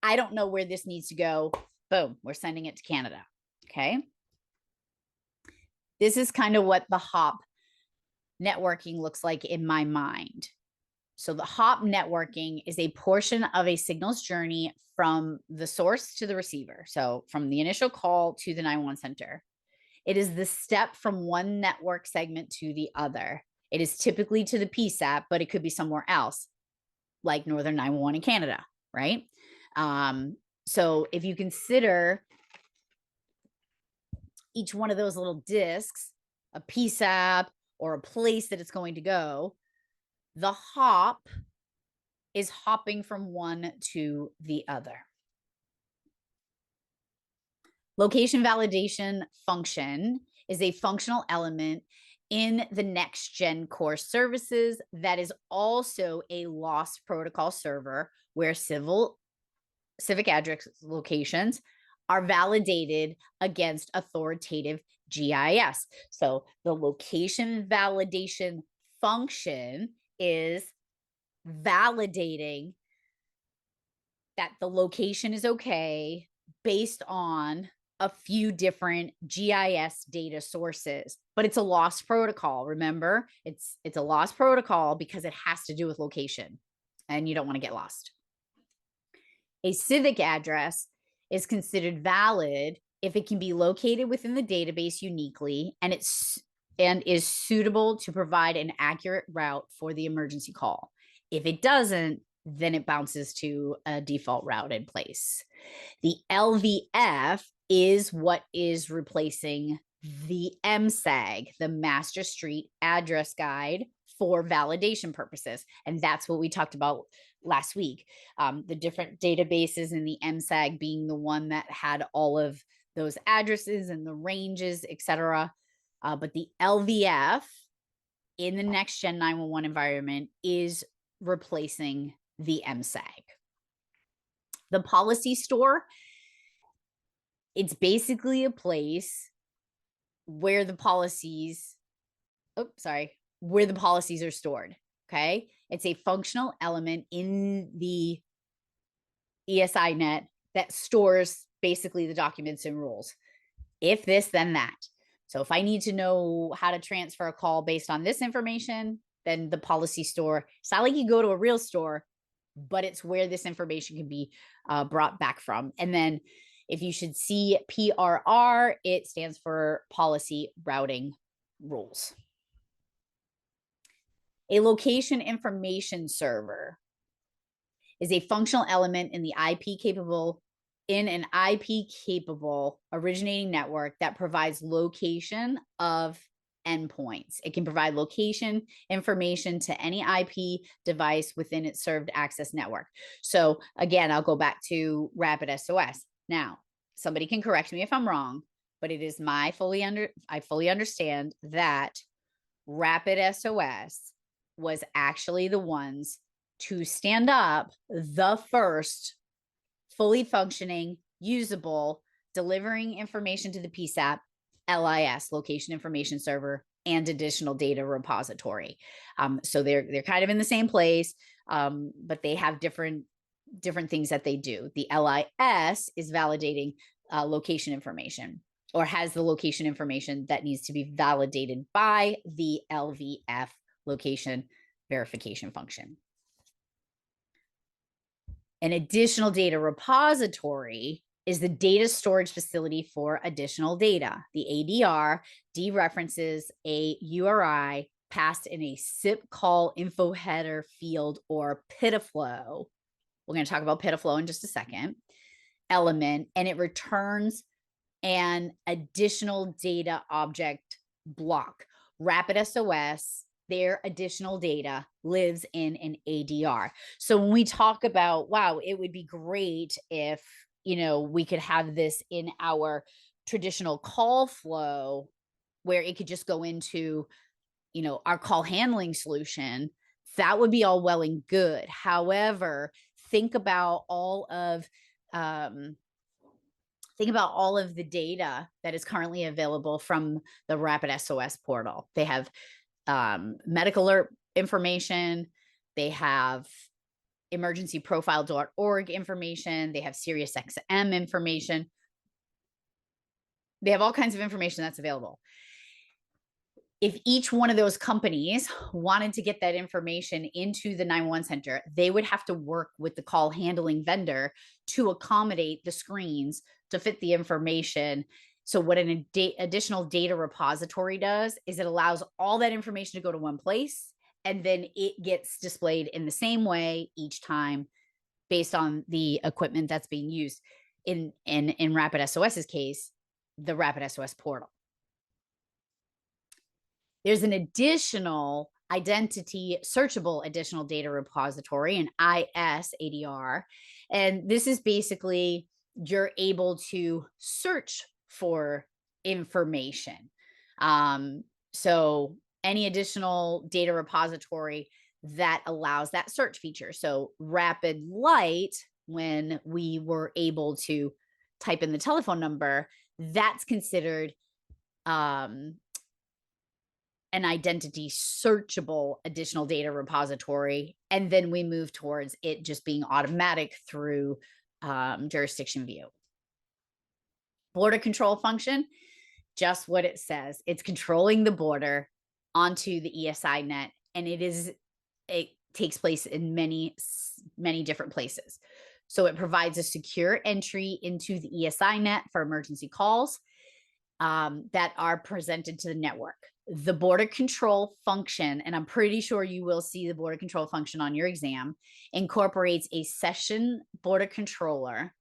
I don't know where this needs to go. Boom, we're sending it to Canada. Okay. This is kind of what the hop networking looks like in my mind. So the hop networking is a portion of a signal's journey from the source to the receiver. So from the initial call to the 911 center. It is the step from one network segment to the other. It is typically to the PSAP, but it could be somewhere else, like Northern 911 in Canada, right? So if you consider each one of those little discs, a PSAP or a place that it's going to go, the hop is hopping from one to the other. Location validation function is a functional element in the next gen core services that is also a lost protocol server where civic address locations are validated against authoritative GIS. So the location validation function is validating that the location is okay based on a few different GIS data sources, but it's a lost protocol. Remember, it's a lost protocol because it has to do with location and you don't want to get lost. A civic address is considered valid if it can be located within the database uniquely and is suitable to provide an accurate route for the emergency call. If it doesn't, then it bounces to a default route in place. The LVF is what is replacing the MSAG, the Master Street Address Guide, for validation purposes. And that's what we talked about last week. The different databases in the MSAG being the one that had all of those addresses and the ranges, etc. But the LVF in the next gen 911 environment is replacing the MSAG. The policy store, it's basically a place where the policies, where the policies are stored. Okay. It's a functional element in the ESI net that stores basically the documents and rules. If this, then that. So if I need to know how to transfer a call based on this information, then the policy store, it's not like you go to a real store, but it's where this information can be brought back from. And then if you should see PRR, it stands for policy routing rules. A location information server is a functional element in an IP capable originating network that provides location of endpoints. It can provide location information to any IP device within its served access network. So again, I'll go back to Rapid SOS. Now, somebody can correct me if I'm wrong, but it is I fully understand that Rapid SOS was actually the ones to stand up the first fully functioning, usable, delivering information to the PSAP, LIS, location information server, and additional data repository. So they're kind of in the same place, but they have different things that they do. The LIS is validating location information, or has the location information that needs to be validated by the LVF, location verification function. An additional data repository is the data storage facility for additional data. The ADR dereferences a URI passed in a SIP call info header field, or PIDFlow. We're going to talk about PIDFlow in just a second. Element, and it returns an additional data object block. Rapid SOS, their additional data lives in an ADR. So when we talk about, wow, it would be great if, we could have this in our traditional call flow where it could just go into, our call handling solution, that would be all well and good. However, think about all of the data that is currently available from the Rapid SOS portal. They have medical alert information. They have emergencyprofile.org information. They have SiriusXM information. They have all kinds of information that's available. If each one of those companies wanted to get that information into the 911 center, they would have to work with the call handling vendor to accommodate the screens to fit the information. So what an additional data repository does is it allows all that information to go to one place, and then it gets displayed in the same way each time based on the equipment that's being used. In Rapid SOS's case, the Rapid SOS portal. There's an additional identity searchable additional data repository, an IS ADR. And this is basically, you're able to search for information. So any additional data repository that allows that search feature. So Rapid Light, when we were able to type in the telephone number, that's considered an identity searchable additional data repository. And then we move towards it just being automatic through jurisdiction view. Border control function, just what it says. It's controlling the border onto the ESI net, and it takes place in many different places. So it provides a secure entry into the ESI net for emergency calls that are presented to the network. The border control function, and I'm pretty sure you will see the border control function on your exam, incorporates a session border controller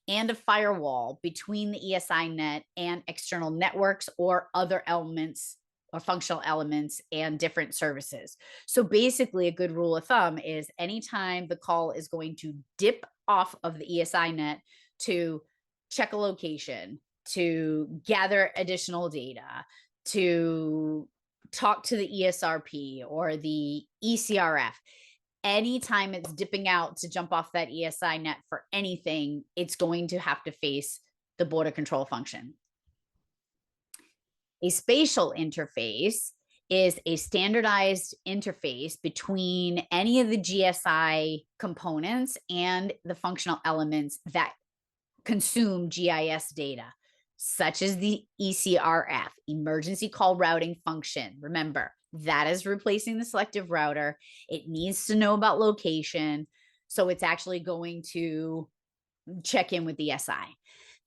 and a firewall between the ESI net and external networks or other elements or functional elements and different services. So basically, a good rule of thumb is anytime the call is going to dip off of the ESI net to check a location, to gather additional data, to talk to the ESRP or the ECRF, anytime it's dipping out to jump off that ESI net for anything, it's going to have to face the border control function. A spatial interface is a standardized interface between any of the GSI components and the functional elements that consume GIS data, such as the ECRF, emergency call routing function. Remember, that is replacing the selective router. It needs to know about location. So it's actually going to check in with the SI.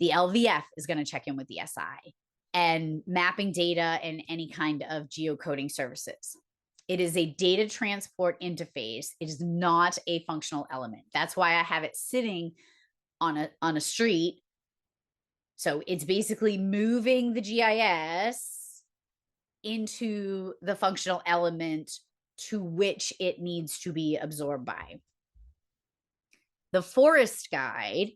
The LVF is going to check in with the SI and mapping data and any kind of geocoding services. It is a data transport interface. It is not a functional element. That's why I have it sitting on a street. So it's basically moving the GIS into the functional element to which it needs to be absorbed by. The forest guide,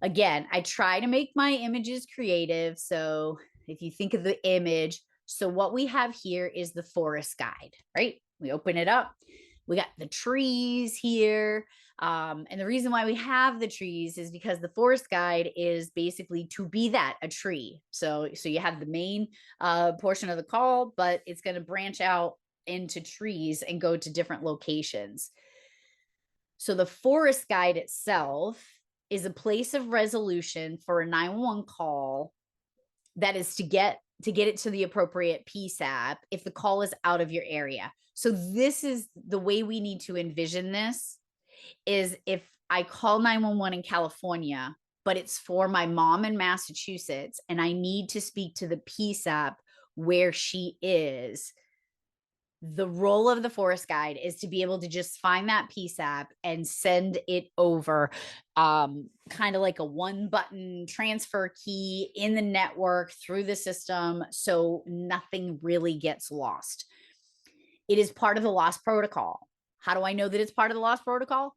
again, I try to make my images creative. So if you think of the image, so what we have here is the forest guide, right? We open it up. We got the trees here. And the reason why we have the trees is because the forest guide is basically to be that, a tree. So you have the main portion of the call, but it's going to branch out into trees and go to different locations. So the forest guide itself is a place of resolution for a 911 call that is to get it to the appropriate PSAP if the call is out of your area. So this is the way we need to envision this, is if I call 911 in California, but it's for my mom in Massachusetts, and I need to speak to the PSAP where she is, the role of the forest guide is to be able to just find that PSAP and send it over, kind of like a one button transfer key in the network through the system, so nothing really gets lost. It is part of the loss protocol. How do I know that it's part of the loss protocol?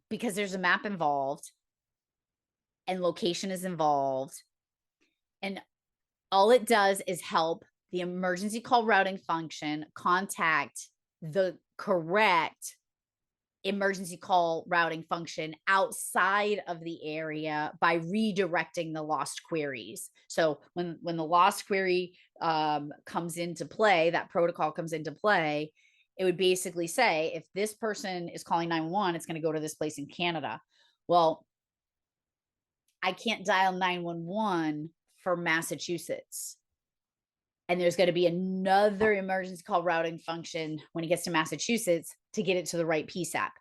Because there's a map involved and location is involved. And all it does is help the emergency call routing function contact the correct emergency call routing function outside of the area by redirecting the lost queries. So when the lost query comes into play, that protocol comes into play, it would basically say, if this person is calling 911, it's going to go to this place in Canada. Well, I can't dial 911 for Massachusetts. And there's going to be another emergency call routing function when it gets to Massachusetts to get it to the right PSAP.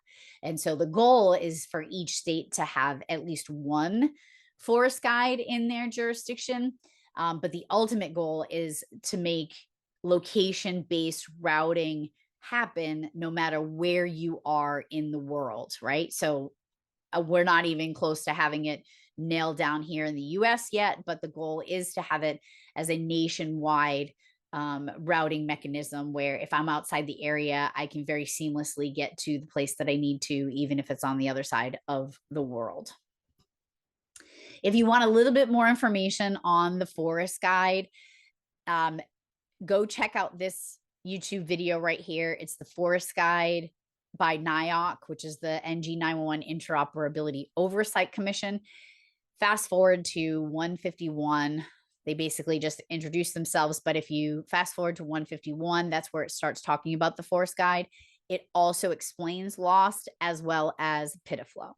And so the goal is for each state to have at least one forest guide in their jurisdiction. But the ultimate goal is to make location-based routing happen no matter where you are in the world, right? So we're not even close to having it nailed down here in the US yet, but the goal is to have it as a nationwide routing mechanism where if I'm outside the area, I can very seamlessly get to the place that I need to, even if it's on the other side of the world. If you want a little bit more information on the forest guide, go check out this YouTube video right here. It's the forest guide by NIOC, which is the NG9 Interoperability Oversight Commission. Fast forward to 151. They basically just introduce themselves. But if you fast forward to 151, that's where it starts talking about the forest guide. It also explains lost as well as PIDFlow.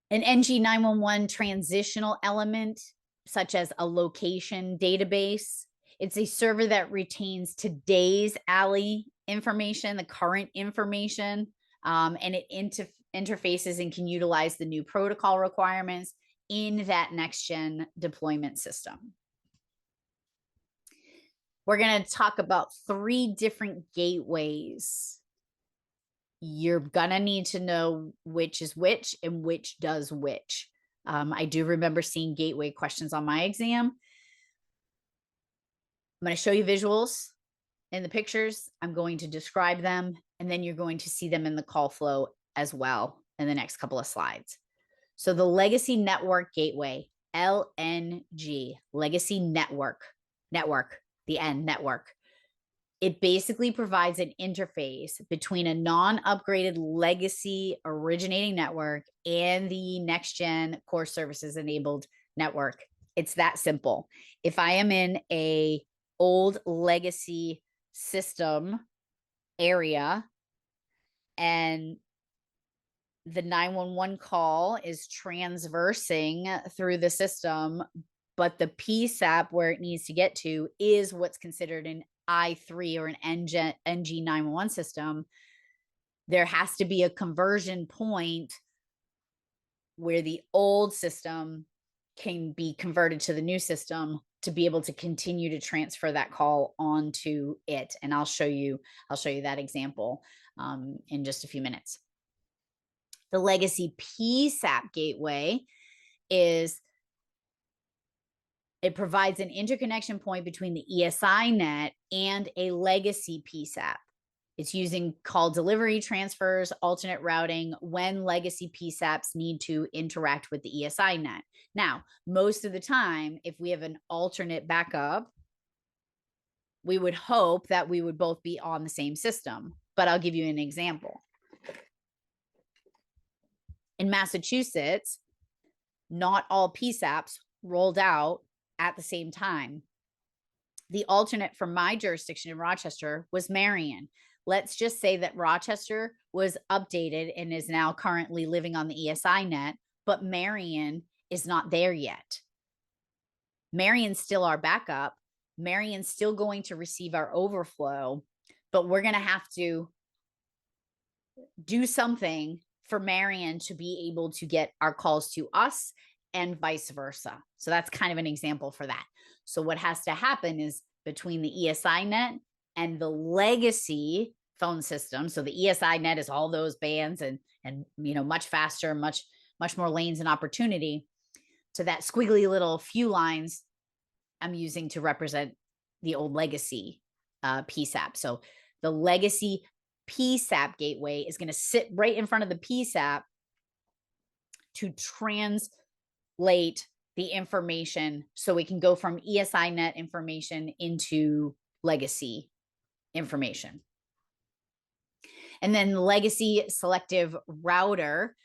An NG911 transitional element, such as a location database. It's a server that retains today's ALI information, the current information, and it interfaces and can utilize the new protocol requirements in that next-gen deployment system. We're going to talk about 3 different gateways. You're going to need to know which is which and which does which. I do remember seeing gateway questions on my exam. I'm going to show you visuals in the pictures. I'm going to describe them, and then you're going to see them in the call flow as well in the next couple of slides. So the Legacy Network Gateway, LNG, Legacy Network, the N, network. It basically provides an interface between a non-upgraded legacy originating network and the next-gen core services enabled network, It's that simple. If I am in a old legacy system area and the 911 call is transversing through the system, but the PSAP where it needs to get to is what's considered an I3 or an NG911 system, there has to be a conversion point where the old system can be converted to the new system to be able to continue to transfer that call onto it. And I'll show you that example in just a few minutes. The legacy PSAP gateway is, it provides an interconnection point between the ESI net and a legacy PSAP. It's using call delivery, transfers, alternate routing when legacy PSAPs need to interact with the ESI net. Now, most of the time, if we have an alternate backup, we would hope that we would both be on the same system. But I'll give you an example. In Massachusetts, not all PSAPs rolled out at the same time. The alternate for my jurisdiction in Rochester was Marion. Let's just say that Rochester was updated and is now currently living on the ESI net, but Marion is not there yet. Marion's still our backup. Marion's still going to receive our overflow, but we're going to have to do something for Marion to be able to get our calls to us and vice versa. So that's kind of an example for that. So what has to happen is between the ESI net and the legacy phone system. So the ESI net is all those bands and much faster, much more lanes and opportunity. To that squiggly little few lines I'm using to represent the old legacy PSAP. So the legacy PSAP gateway is going to sit right in front of the PSAP to translate the information so we can go from ESI net information into legacy information. And then legacy selective router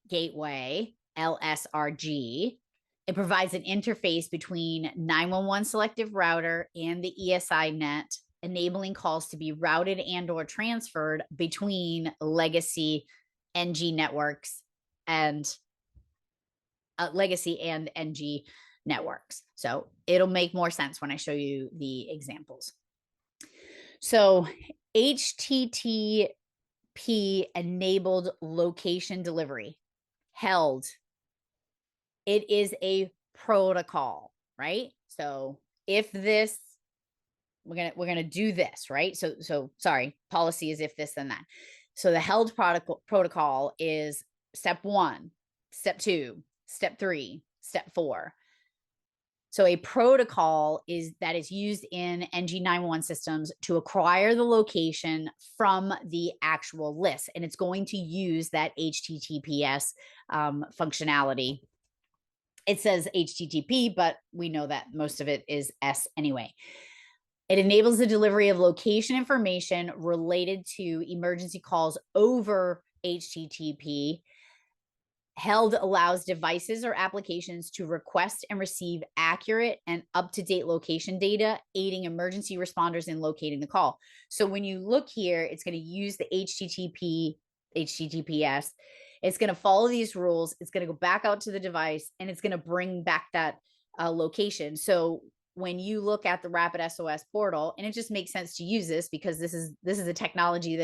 gateway, LSRG, it provides an interface between 911 selective router and the ESI net, enabling calls to be routed and or transferred between legacy NG networks and legacy and NG networks. So it'll make more sense when I show you the examples. So HTTP enabled location delivery, held. It is a protocol, right? So if this, we're gonna do this, right? So sorry, policy is if this then that. So the held protocol is step 1, step 2, step 3, step 4. So a protocol is used in NG911 systems to acquire the location from the actual list, and it's going to use that HTTPS functionality. It says HTTP, but we know that most of it is S anyway. It enables the delivery of location information related to emergency calls over HTTP. Held allows devices or applications to request and receive accurate and up-to-date location data, aiding emergency responders in locating the call. So when you look here, it's going to use the HTTPS. It's going to follow these rules. It's going to go back out to the device, and it's going to bring back that location. So when you look at the Rapid SOS portal, and it just makes sense to use this because this is a technology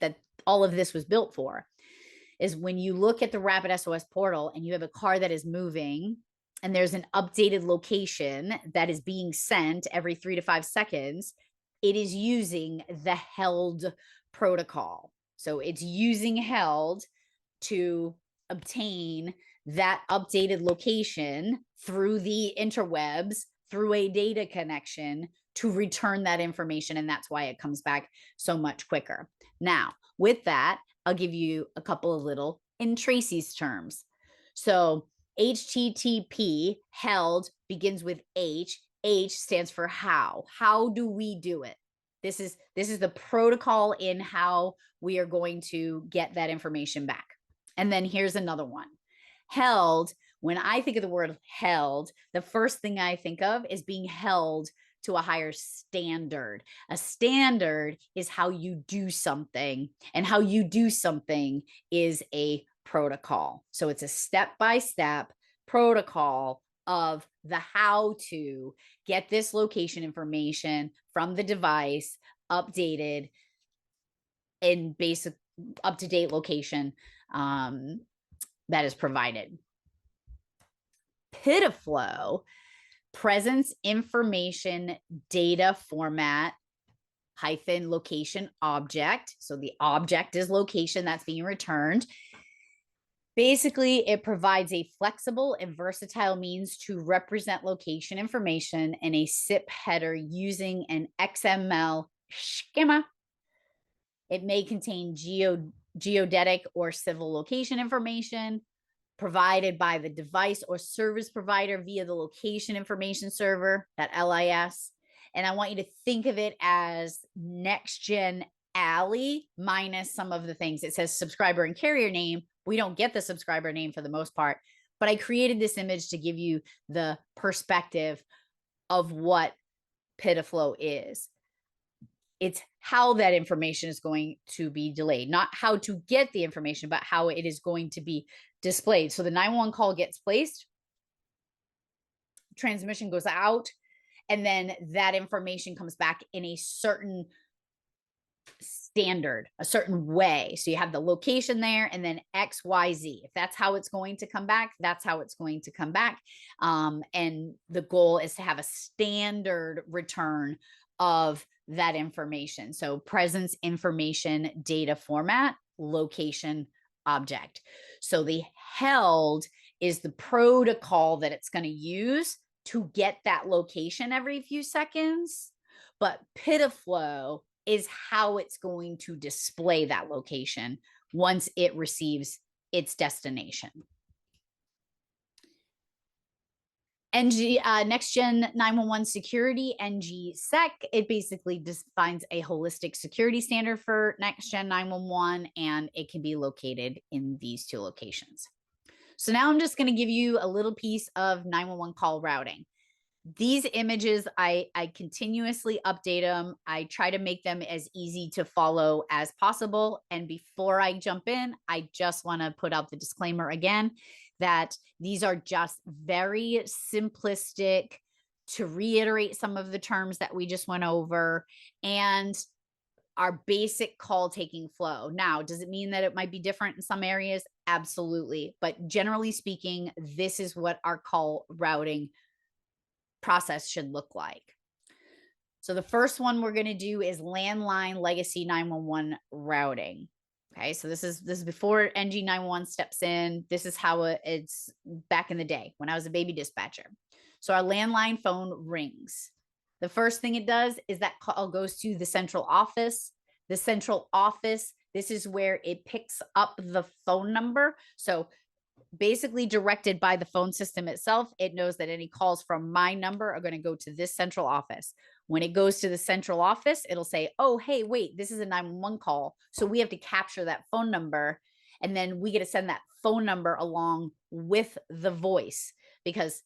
that all of this was built for, is when you look at the Rapid SOS portal and you have a car that is moving and there's an updated location that is being sent every 3 to 5 seconds, it is using the held protocol. So it's using held to obtain that updated location through the interwebs, through a data connection to return that information. And that's why it comes back so much quicker. Now, with that, I'll give you a couple of little in Tracy's terms. So HTTP held begins with H. H stands for how. How do we do it? This is the protocol in how we are going to get that information back. And then here's another one. Held, When I think of the word held, the first thing I think of is being held to a higher standard. A standard is how you do something, and how you do something is a protocol. So it's a step-by-step protocol of the how to get this location information from the device updated in basic up-to-date location that is provided. PIDFlow, presence information data format hyphen location object. So the object is location that's being returned. Basically, it provides a flexible and versatile means to represent location information in a SIP header using an XML schema. It may contain geodetic or civil location information provided by the device or service provider via the location information server, that LIS. And I want you to think of it as next gen ALI minus some of the things. It says subscriber and carrier name. We don't get the subscriber name for the most part, but I created this image to give you the perspective of what PIDFlow is. It's how that information is going to be delayed, not how to get the information, but how it is going to be displayed. So the 911 call gets placed, transmission goes out, and then that information comes back in a certain standard, a certain way. So you have the location there and then XYZ. If that's how it's going to come back, that's how it's going to come back. And the goal is to have a standard return of that information. So presence information data format, location object. So the held is the protocol that it's going to use to get that location every few seconds. But PIDFlow is how it's going to display that location once it receives its destination. NG Next Gen 911 Security, NG-SEC, it basically defines a holistic security standard for Next Gen 911, and it can be located in these two locations. So now I'm just going to give you a little piece of 911 call routing. These images, I continuously update them. I try to make them as easy to follow as possible. And before I jump in, I just want to put out the disclaimer again that these are just very simplistic, to reiterate some of the terms that we just went over, and our basic call taking flow. Now, does it mean that it might be different in some areas? Absolutely. But generally speaking, this is what our call routing process should look like. So the first one we're going to do is landline legacy 911 routing. Okay, so this is before NG9 steps in. This is how it's back in the day when I was a baby dispatcher. So our landline phone rings. The first thing it does is that call goes to the central office. The central office, this is where it picks up the phone number. So basically directed by the phone system itself, it knows that any calls from my number are going to go to this central office. When it goes to the central office, it'll say, oh, hey, wait, this is a 911 call. So we have to capture that phone number. And then we get to send that phone number along with the voice, because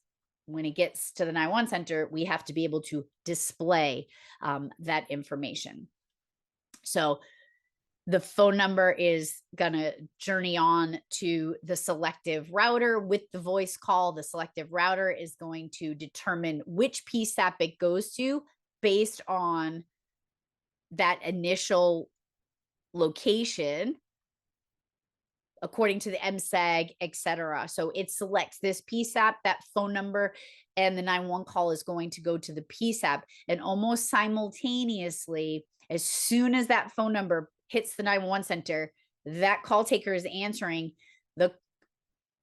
when it gets to the 911 center, we have to be able to display that information. So the phone number is going to journey on to the selective router with the voice call. The selective router is going to determine which PSAP it goes to based on that initial location, according to the MSEG, etc. So it selects this PSAP, that phone number, and the 911 call is going to go to the PSAP. And almost simultaneously, as soon as that phone number hits the 911 center, that call taker is answering. The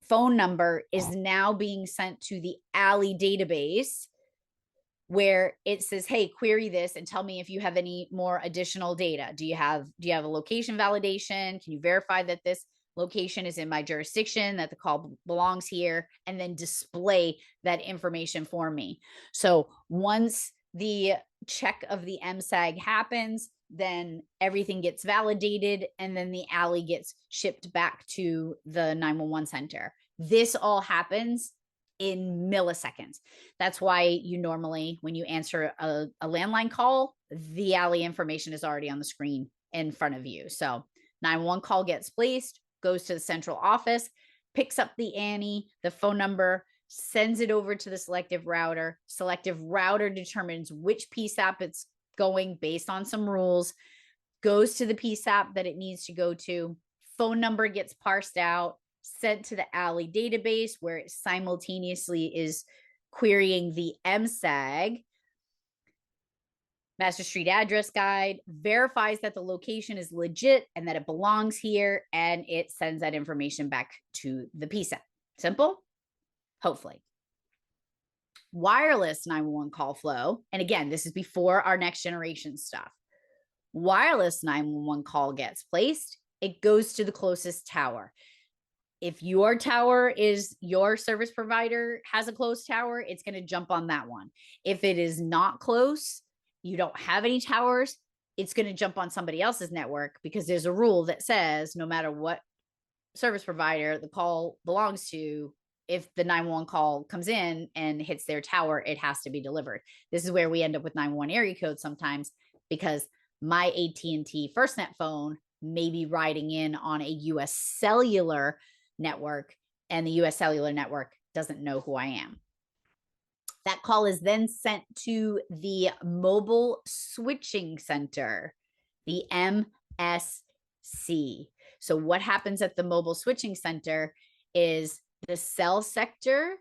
phone number is now being sent to the ALI database, where it says, hey, query this and tell me if you have any more additional data. Do you have a location validation? Can you verify that this location is in my jurisdiction, that the call belongs here, and then display that information for me. So once the check of the MSAG happens, then everything gets validated, and then the ALI gets shipped back to the 911 center. This all happens in milliseconds. That's why you normally, when you answer a landline call, the alley information is already on the screen in front of you. So 911 call gets placed, goes to the central office, picks up the Annie, the phone number, sends it over to the selective router. Selective router determines which PSAP it's going based on some rules, goes to the PSAP that it needs to go to. Phone number gets parsed out, sent to the alley database where it simultaneously is querying the MSAG, Master Street Address Guide, verifies that the location is legit and that it belongs here, and it sends that information back to the PSAP. Simple? Hopefully. Wireless 911 call flow, and again, this is before our next generation stuff. Wireless 911 call gets placed, it goes to the closest tower. If your tower is your service provider has a close tower, it's going to jump on that one. If it is not close, you don't have any towers, it's going to jump on somebody else's network, because there's a rule that says no matter what service provider the call belongs to, if the 911 call comes in and hits their tower, it has to be delivered. This is where we end up with 911 area code sometimes, because my AT&T FirstNet phone may be riding in on a US cellular network, and the US cellular network doesn't know who I am. That call is then sent to the mobile switching center, the MSC. So what happens at the mobile switching center is the cell sector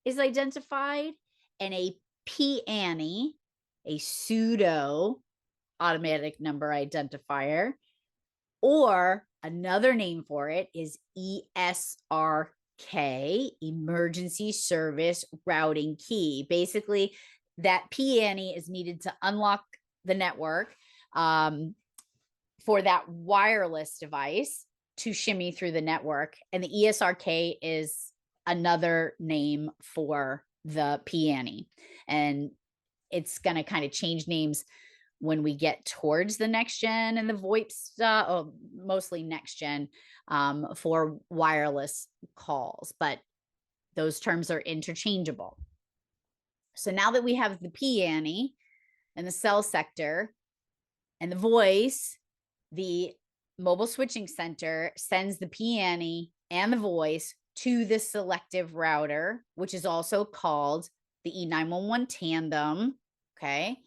is identified, and a PANI, a pseudo automatic number identifier, or another name for it is ESRK, emergency service routing key. Basically, that PANI is needed to unlock the network for that wireless device to shimmy through the network. And the ESRK is another name for the PANI. And it's going to kind of change names when we get towards the next gen and the VoIP stuff, mostly next gen for wireless calls, but those terms are interchangeable. So now that we have the PANI and the cell sector and the voice, the mobile switching center sends the PANI and the voice to the selective router, which is also called the E911 tandem. Okay.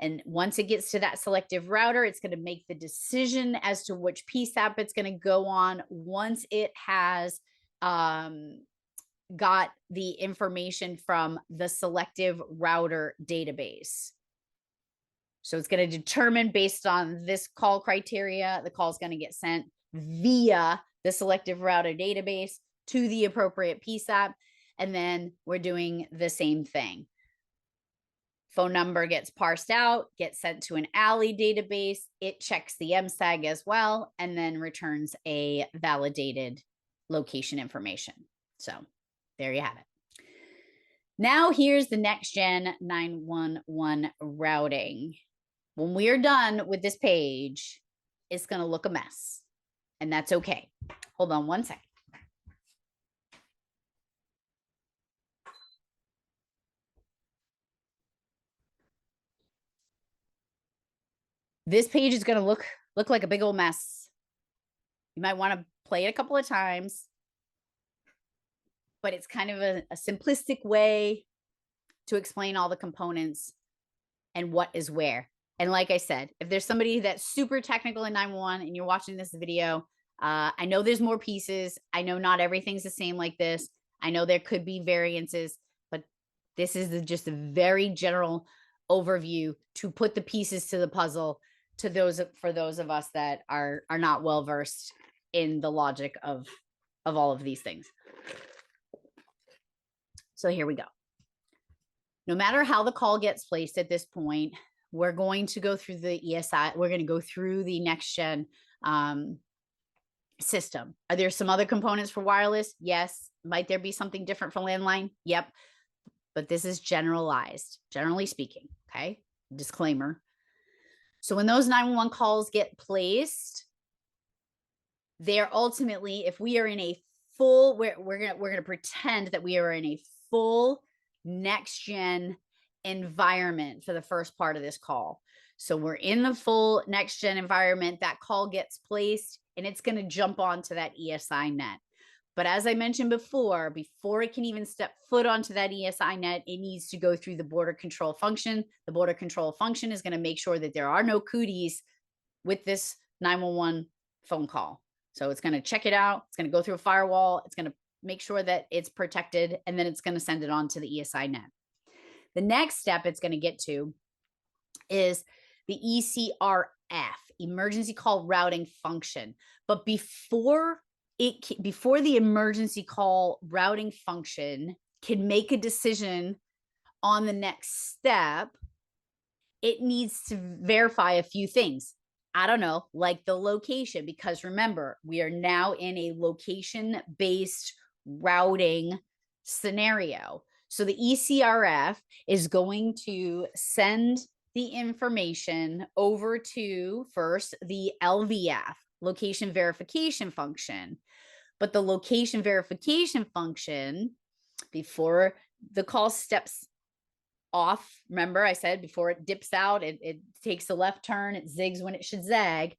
And once it gets to that selective router, it's going to make the decision as to which PSAP it's going to go on once it has got the information from the selective router database. So it's going to determine based on this call criteria, the call is going to get sent via the selective router database to the appropriate PSAP. And then we're doing the same thing. Phone number gets parsed out, gets sent to an alley database. It checks the MSAG as well, and then returns a validated location information. So there you have it. Now here's the next gen 911 routing. When we are done with this page, it's going to look a mess, and that's okay. Hold on one second. This page is going to look like a big old mess. You might want to play it a couple of times, but it's kind of a simplistic way to explain all the components and what is where. And like I said, if there's somebody that's super technical in 911 and you're watching this video, I know there's more pieces. I know not everything's the same like this. I know there could be variances, but this is just a very general overview to put the pieces to the puzzle for those of us that are not well versed in the logic of all of these things. So here we go. No matter how the call gets placed at this point, we're going to go through the ESI. We're going to go through the next gen system. Are there some other components for wireless? Yes. Might there be something different for landline? Yep. But this is generalized, generally speaking. Okay. Disclaimer. So when those 911 calls get placed, they're ultimately, if we are in a full, we're gonna pretend that we are in a full next gen environment for the first part of this call. So we're in the full next gen environment. That call gets placed and it's going to jump onto that ESI net. But as I mentioned before it can even step foot onto that ESI net, it needs to go through the border control function. The border control function is going to make sure that there are no cooties with this 911 phone call. So it's going to check it out. It's going to go through a firewall. It's going to make sure that it's protected, and then it's going to send it on to the ESI net. The next step it's going to get to is the ECRF, emergency call routing function. But before the emergency call routing function can make a decision on the next step, it needs to verify a few things. I don't know, like the location, because remember, we are now in a location-based routing scenario. So the ECRF is going to send the information over to first the LVF, location verification function. But the location verification function, before the call steps off, remember I said before it dips out, it takes a left turn, it zigs when it should zag.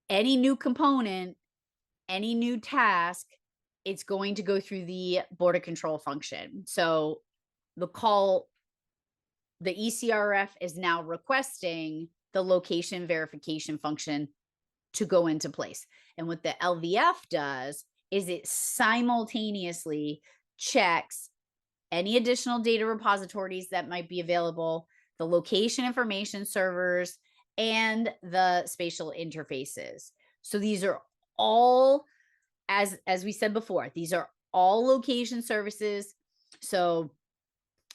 Any new component, any new task, it's going to go through the border control function. So the ECRF is now requesting the location verification function to go into place. And what the LVF does is it simultaneously checks any additional data repositories that might be available, the location information servers, and the spatial interfaces. So these are all, as we said before, these are all location services. So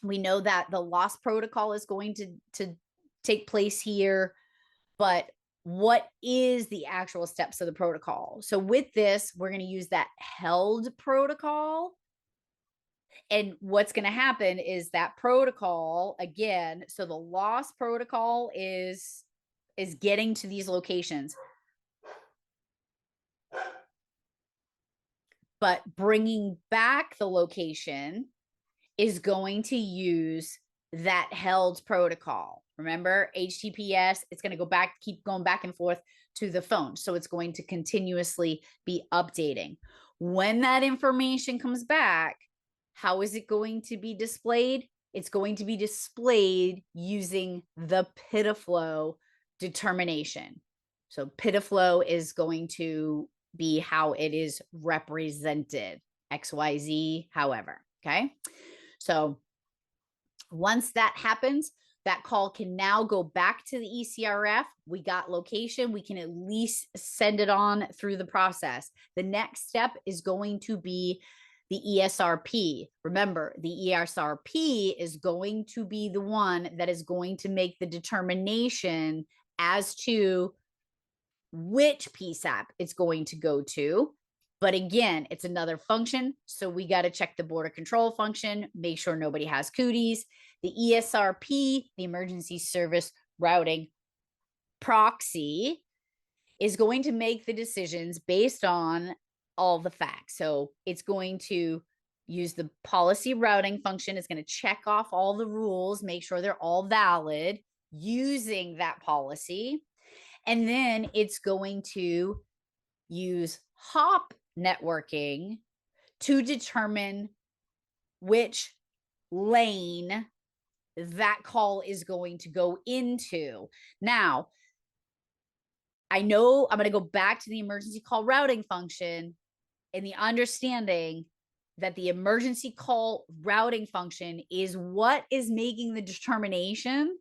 we know that the loss protocol is going to take place here, but what is the actual steps of the protocol? So with this, we're going to use that held protocol. And what's going to happen is that protocol, again, so the loss protocol is getting to these locations. But bringing back the location is going to use that held protocol. Remember, HTTPS, it's going to go back, keep going back and forth to the phone. So it's going to continuously be updating. When that information comes back, how is it going to be displayed? It's going to be displayed using the PIDFlow determination. So PIDFlow is going to be how it is represented, XYZ, however, okay? So once that happens, that call can now go back to the ECRF. We got location. We can at least send it on through the process. The next step is going to be the ESRP. Remember, the ESRP is going to be the one that is going to make the determination as to which PSAP it's going to go to. But again, it's another function. So we got to check the border control function, make sure nobody has cooties. The ESRP, the emergency service routing proxy, is going to make the decisions based on all the facts. So it's going to use the policy routing function. It's going to check off all the rules, make sure they're all valid using that policy. And then it's going to use hop networking to determine which lane that call is going to go into. Now, I know I'm going to go back to the emergency call routing function and the understanding that the emergency call routing function is what is making the determination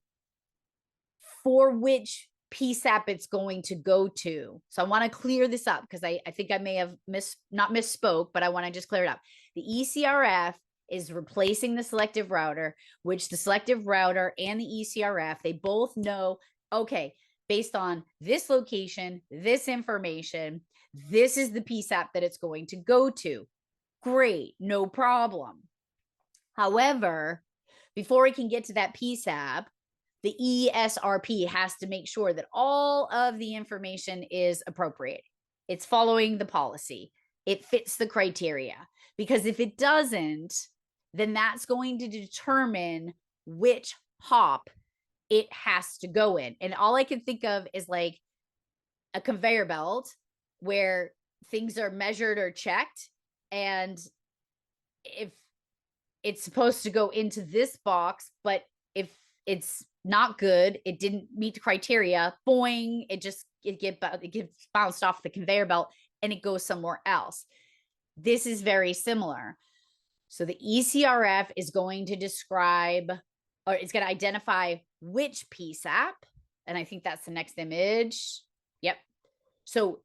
for which PSAP it's going to go to. So I want to clear this up because I think I may have not misspoke, but I want to just clear it up. The ECRF is replacing the selective router, which the selective router and the ECRF, they both know, okay, based on this location, this information, this is the PSAP that it's going to go to. Great, no problem. However, before it can get to that PSAP, the ESRP has to make sure that all of the information is appropriate. It's following the policy. it fits the criteria. Because if it doesn't, then that's going to determine which hop it has to go in. And all I can think of is like a conveyor belt where things are measured or checked. And if it's supposed to go into this box, but if it's not good, it didn't meet the criteria, boing, it gets bounced off the conveyor belt and it goes somewhere else. This is very similar. So the ECRF is going to describe, or it's going to identify which PSAP. And I think that's the next image. Yep. So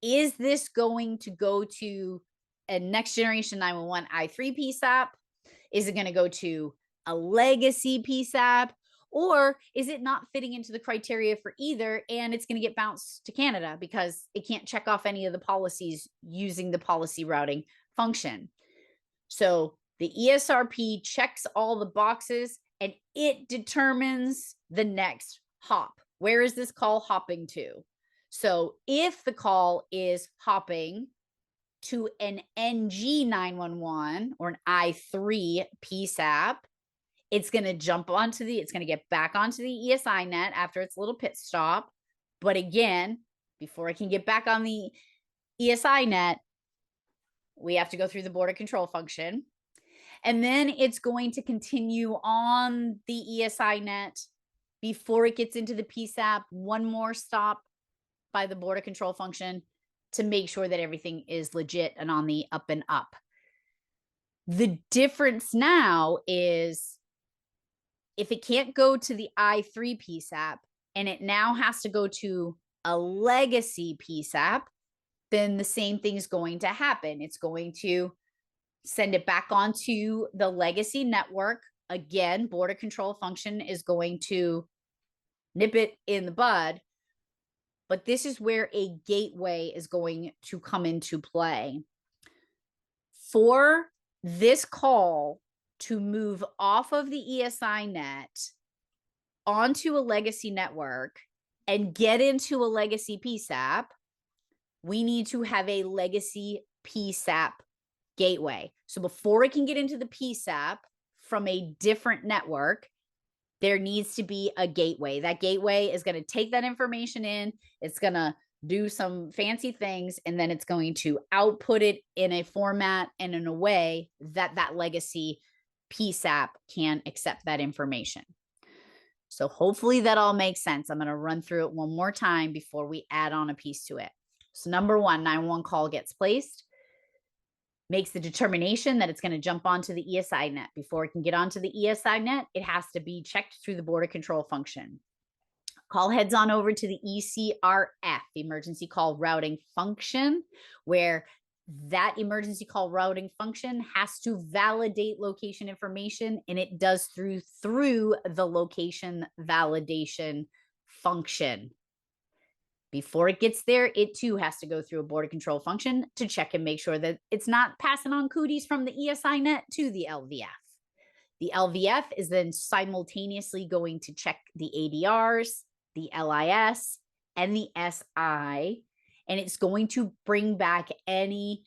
is this going to go to a next generation 911 i3 PSAP? Is it going to go to a legacy PSAP? Or is it not fitting into the criteria for either, and it's going to get bounced to Canada because it can't check off any of the policies using the policy routing function? So the ESRP checks all the boxes and it determines the next hop. Where is this call hopping to? So if the call is hopping to an NG911 or an i3 PSAP, it's going to it's going to get back onto the ESI net after its little pit stop. But again, before it can get back on the ESI net, we have to go through the border control function. And then it's going to continue on the ESI net before it gets into the PSAP, one more stop by the border control function to make sure that everything is legit and on the up and up. The difference now is if it can't go to the i3 PSAP and it now has to go to a legacy PSAP, then the same thing is going to happen. It's going to send it back onto the legacy network. Again, border control function is going to nip it in the bud. But this is where a gateway is going to come into play. For this call to move off of the ESI net onto a legacy network and get into a legacy PSAP, we need to have a legacy PSAP gateway. So before it can get into the PSAP from a different network, there needs to be a gateway. That gateway is going to take that information in. It's going to do some fancy things, and then it's going to output it in a format and in a way that that legacy PSAP can accept that information. So hopefully that all makes sense. I'm going to run through it one more time before we add on a piece to it. So number one, 911 call gets placed, makes the determination that it's going to jump onto the ESI net. Before it can get onto the ESI net, it has to be checked through the border control function. Call heads on over to the ECRF, the emergency call routing function, where that emergency call routing function has to validate location information, and it does through the location validation function. Before it gets there, it too has to go through a border control function to check and make sure that it's not passing on cooties from the ESI net to the LVF. The LVF is then simultaneously going to check the ADRs, the LIS, and the SI, and it's going to bring back any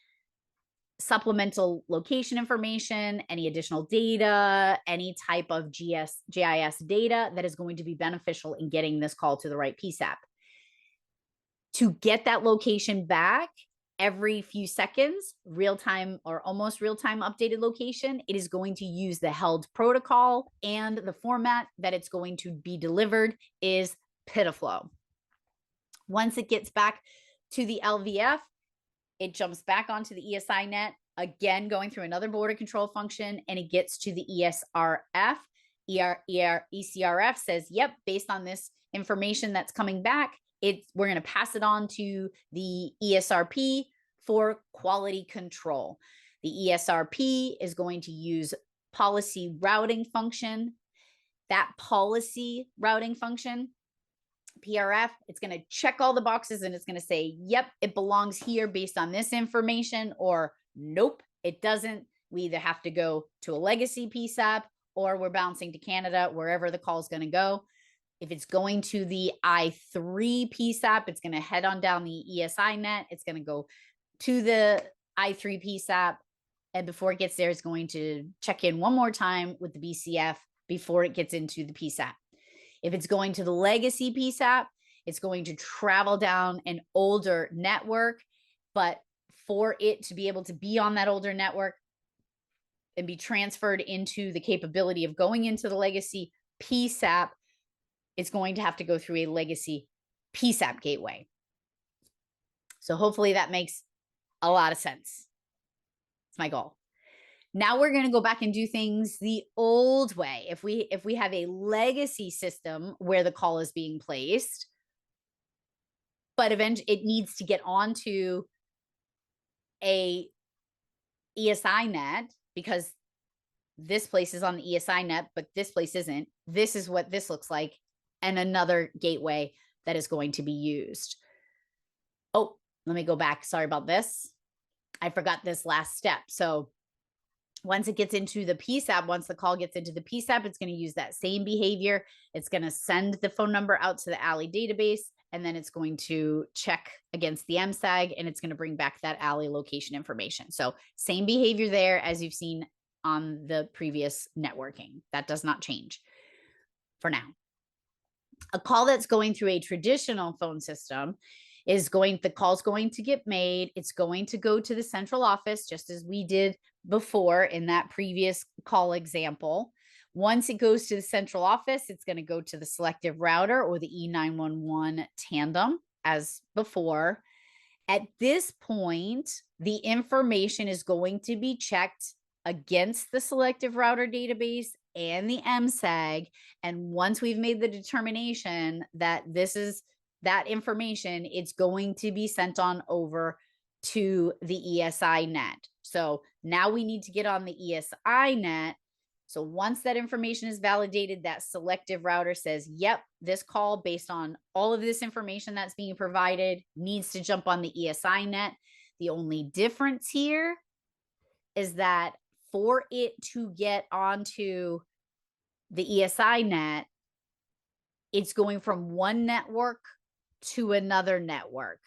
supplemental location information, any additional data, any type of GIS data that is going to be beneficial in getting this call to the right PSAP. To get that location back every few seconds, real-time or almost real-time updated location, it is going to use the held protocol, and the format that it's going to be delivered is PITAFLOW. Once it gets back to the LVF, it jumps back onto the ESI net, again going through another border control function, and it gets to the ESRF. ECRF says, yep, based on this information that's coming back, we're going to pass it on to the ESRP for quality control. The ESRP is going to use policy routing function. That policy routing function, PRF, it's going to check all the boxes and it's going to say, yep, it belongs here based on this information, or nope, it doesn't. We either have to go to a legacy PSAP or we're bouncing to Canada, wherever the call is going to go. If it's going to the i3 PSAP, it's going to head on down the ESI net. It's going to go to the I3 PSAP. And before it gets there, it's going to check in one more time with the BCF before it gets into the PSAP. If it's going to the legacy PSAP, it's going to travel down an older network. But for it to be able to be on that older network and be transferred into the capability of going into the legacy PSAP, it's going to have to go through a legacy PSAP gateway. So hopefully that makes a lot of sense. It's my goal. Now we're going to go back and do things the old way. If we have a legacy system where the call is being placed, but eventually it needs to get onto a ESI net because this place is on the ESI net, but this place isn't. This is what this looks like, and another gateway that is going to be used. Oh, let me go back. Sorry about this. I forgot this last step. So once it gets into the PSAP, once the call gets into the PSAP, it's going to use that same behavior. It's going to send the phone number out to the ALI database, and then it's going to check against the MSAG, and it's going to bring back that ALI location information. So same behavior there as you've seen on the previous networking. That does not change for now. A call that's going through a traditional phone system the call's going to get made. It's going to go to the central office, just as we did before in that previous call example. Once it goes to the central office, it's going to go to the selective router or the E911 tandem as before. At this point, the information is going to be checked against the selective router database and the MSAG. And once we've made the determination that this is that information, it's going to be sent on over to the ESI net. So now we need to get on the ESI net. So once that information is validated, that selective router says, yep, this call based on all of this information that's being provided needs to jump on the ESI net. The only difference here is that for it to get onto the ESI net, it's going from one network to another network.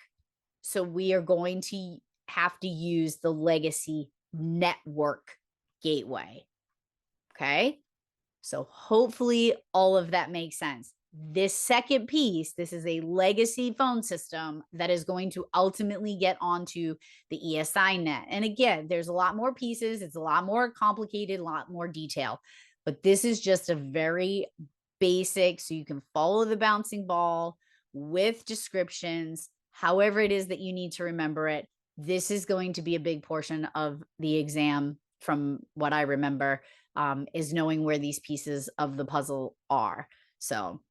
So we are going to have to use the legacy network gateway. Okay. So hopefully all of that makes sense. This second piece, this is a legacy phone system that is going to ultimately get onto the ESI net. And again, there's a lot more pieces. It's a lot more complicated, a lot more detail, but this is just a very basic, so you can follow the bouncing ball with descriptions, however it is that you need to remember it. This is going to be a big portion of the exam from what I remember, is knowing where these pieces of the puzzle are. So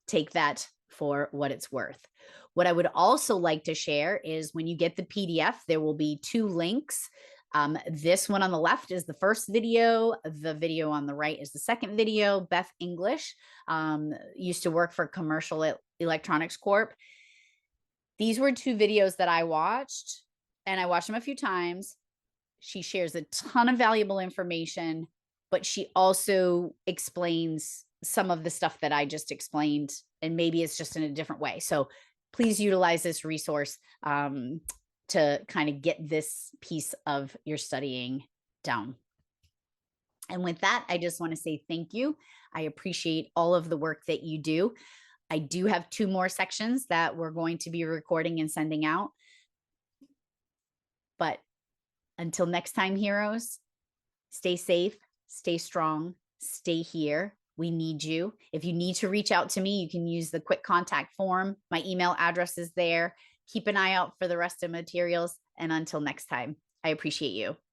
take that for what it's worth. What I would also like to share is when you get the PDF, there will be 2 links. This one on the left is the first video. The video on the right is the second video. Beth English used to work for Commercial Electronics Corp. These were 2 videos that I watched, and I watched them a few times. She shares a ton of valuable information, but she also explains some of the stuff that I just explained, and maybe it's just in a different way. So please utilize this resource to kind of get this piece of your studying down. And with that, I just want to say thank you. I appreciate all of the work that you do. I do have 2 more sections that we're going to be recording and sending out. But until next time, heroes, stay safe, stay strong, stay here. We need you. If you need to reach out to me, you can use the quick contact form. My email address is there. Keep an eye out for the rest of the materials. And until next time, I appreciate you.